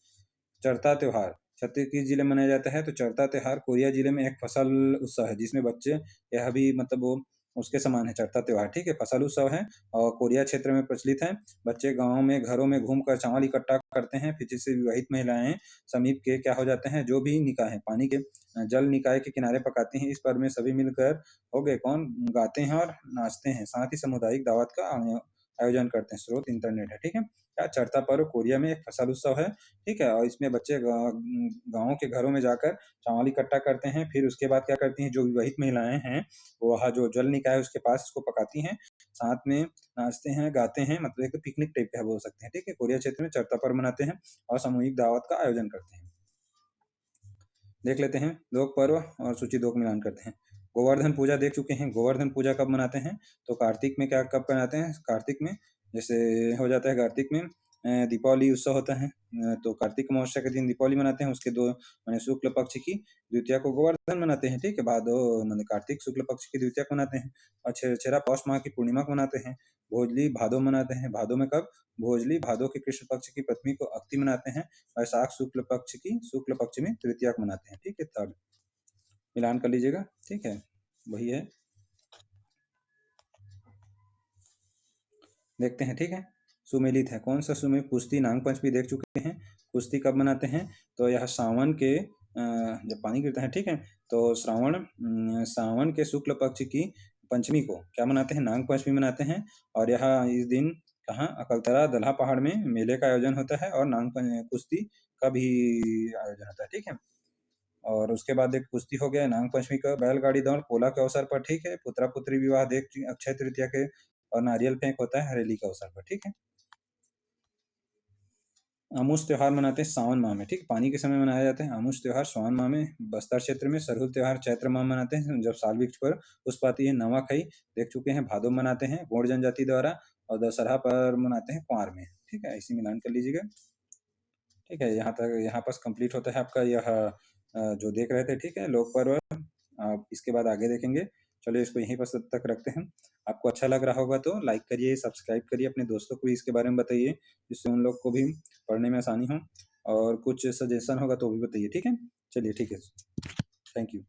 चरता त्योहार छत्तीसगढ़ किस जिले में मनाया जाता है? तो चरता त्योहार कोरिया जिले में एक फसल उत्सव है जिसमें बच्चे, यह भी मतलब वो उसके समान है चढ़ता त्योहार, ठीक है। फसल उत्सव है और कोरिया क्षेत्र में प्रचलित है। बच्चे गाँव में घरों में घूमकर चावल इकट्ठा करते हैं, फिर जिससे विवाहित महिलाएं समीप के क्या हो जाते हैं, जो भी निकाय है पानी के जल निकाय के किनारे पकाती हैं। इस पर्व में सभी मिलकर हो गए कौन गाते हैं और नाचते हैं, साथ ही सामुदायिक दावत का आयोजन करते हैं। स्रोत इंटरनेट है, ठीक है। क्या चढ़ता पर्व कोरिया में एक फसल उत्सव है, ठीक है। और इसमें बच्चे गाँव के घरों में जाकर चावल इकट्ठा करते हैं, फिर उसके बाद क्या करती हैं, जो विवाहित महिलाएं हैं वो वहाँ जो जल निकाय है उसके पास इसको पकाती हैं, साथ में नाचते हैं गाते हैं, मतलब एक पिकनिक टाइप का बोल सकते हैं, ठीक है। कोरिया क्षेत्र में चढ़ता पर्व मनाते हैं और सामूहिक दावत का आयोजन करते हैं। देख लेते हैं लोक पर्व और सूची 2 का मिलान करते हैं। गोवर्धन पूजा देख चुके हैं। गोवर्धन पूजा कब मनाते हैं, तो कार्तिक में। क्या कब मनाते हैं, कार्तिक में। जैसे हो जाता है कार्तिक में दीपावली उत्सव होता है, तो कार्तिक अमावस्या के दिन दीपावली मनाते हैं। उसके दो माने शुक्ल पक्ष की द्वितीया को गोवर्धन मनाते हैं, ठीक है। भादो माने कार्तिक शुक्ल पक्ष की द्वितीया को मनाते हैं और छेरा पौष माह की पूर्णिमा को मनाते हैं। भोजली भादो मनाते हैं। भादो में कब, भोजली भादो के कृष्ण पक्ष की पंचमी को अक्ति मनाते हैं। वैशाख शुक्ल पक्ष में तृतीया को मनाते हैं, ठीक है। थर्ड मिलान कर लीजिएगा, ठीक है, वही है। देखते हैं, ठीक है। सुमेलित है, कौन सा सुमेलित, कुश्ती नाग पंचमी देख चुके हैं। कुश्ती कब मनाते हैं, तो यह सावन के जब पानी गिरता है, ठीक है, तो सावन के शुक्ल पक्ष की पंचमी को क्या मनाते हैं, नाग पंचमी मनाते हैं। और यह इस दिन कहाँ, अकलतरा दल्हा पहाड़ में मेले का आयोजन होता है और कुश्ती का भी आयोजन होता है, ठीक है। और उसके बाद एक कुश्ती हो गया नाग पंचमी का, बैलगाड़ी दौड़ पोला के अवसर पर, ठीक है। पुत्रा पुत्री विवाह देख अक्षय तृतीया के, और नारियल फेंक होता है हरेली के अवसर पर, ठीक है। आमुस त्योहार मनाते हैं सावन माह में, ठीक, पानी के समय मनाया जाता है आमुस त्योहार सावन माह में। बस्तर क्षेत्र में सरहुल त्योहार चैत्र माह मनाते हैं, जब साल वृक्ष पर पुष्प आती है। नवाखाई देख चुके हैं, भादो मनाते हैं गौड़ जनजाति द्वारा, और दशहरा पर मनाते हैं कुंवार में, ठीक है। इसी मिलान कर लीजिएगा, ठीक है। यहाँ तक, यहाँ पास कंप्लीट होता है आपका यह जो देख रहे थे, ठीक है, लोक पर्व। आप इसके बाद आगे देखेंगे। चलिए इसको यहीं पर तब तक रखते हैं। आपको अच्छा लग रहा होगा तो लाइक करिए, सब्सक्राइब करिए, अपने दोस्तों को भी इसके बारे में बताइए, जिससे उन लोग को भी पढ़ने में आसानी हो। और कुछ सजेशन होगा तो भी बताइए, ठीक है। चलिए ठीक है, थैंक यू।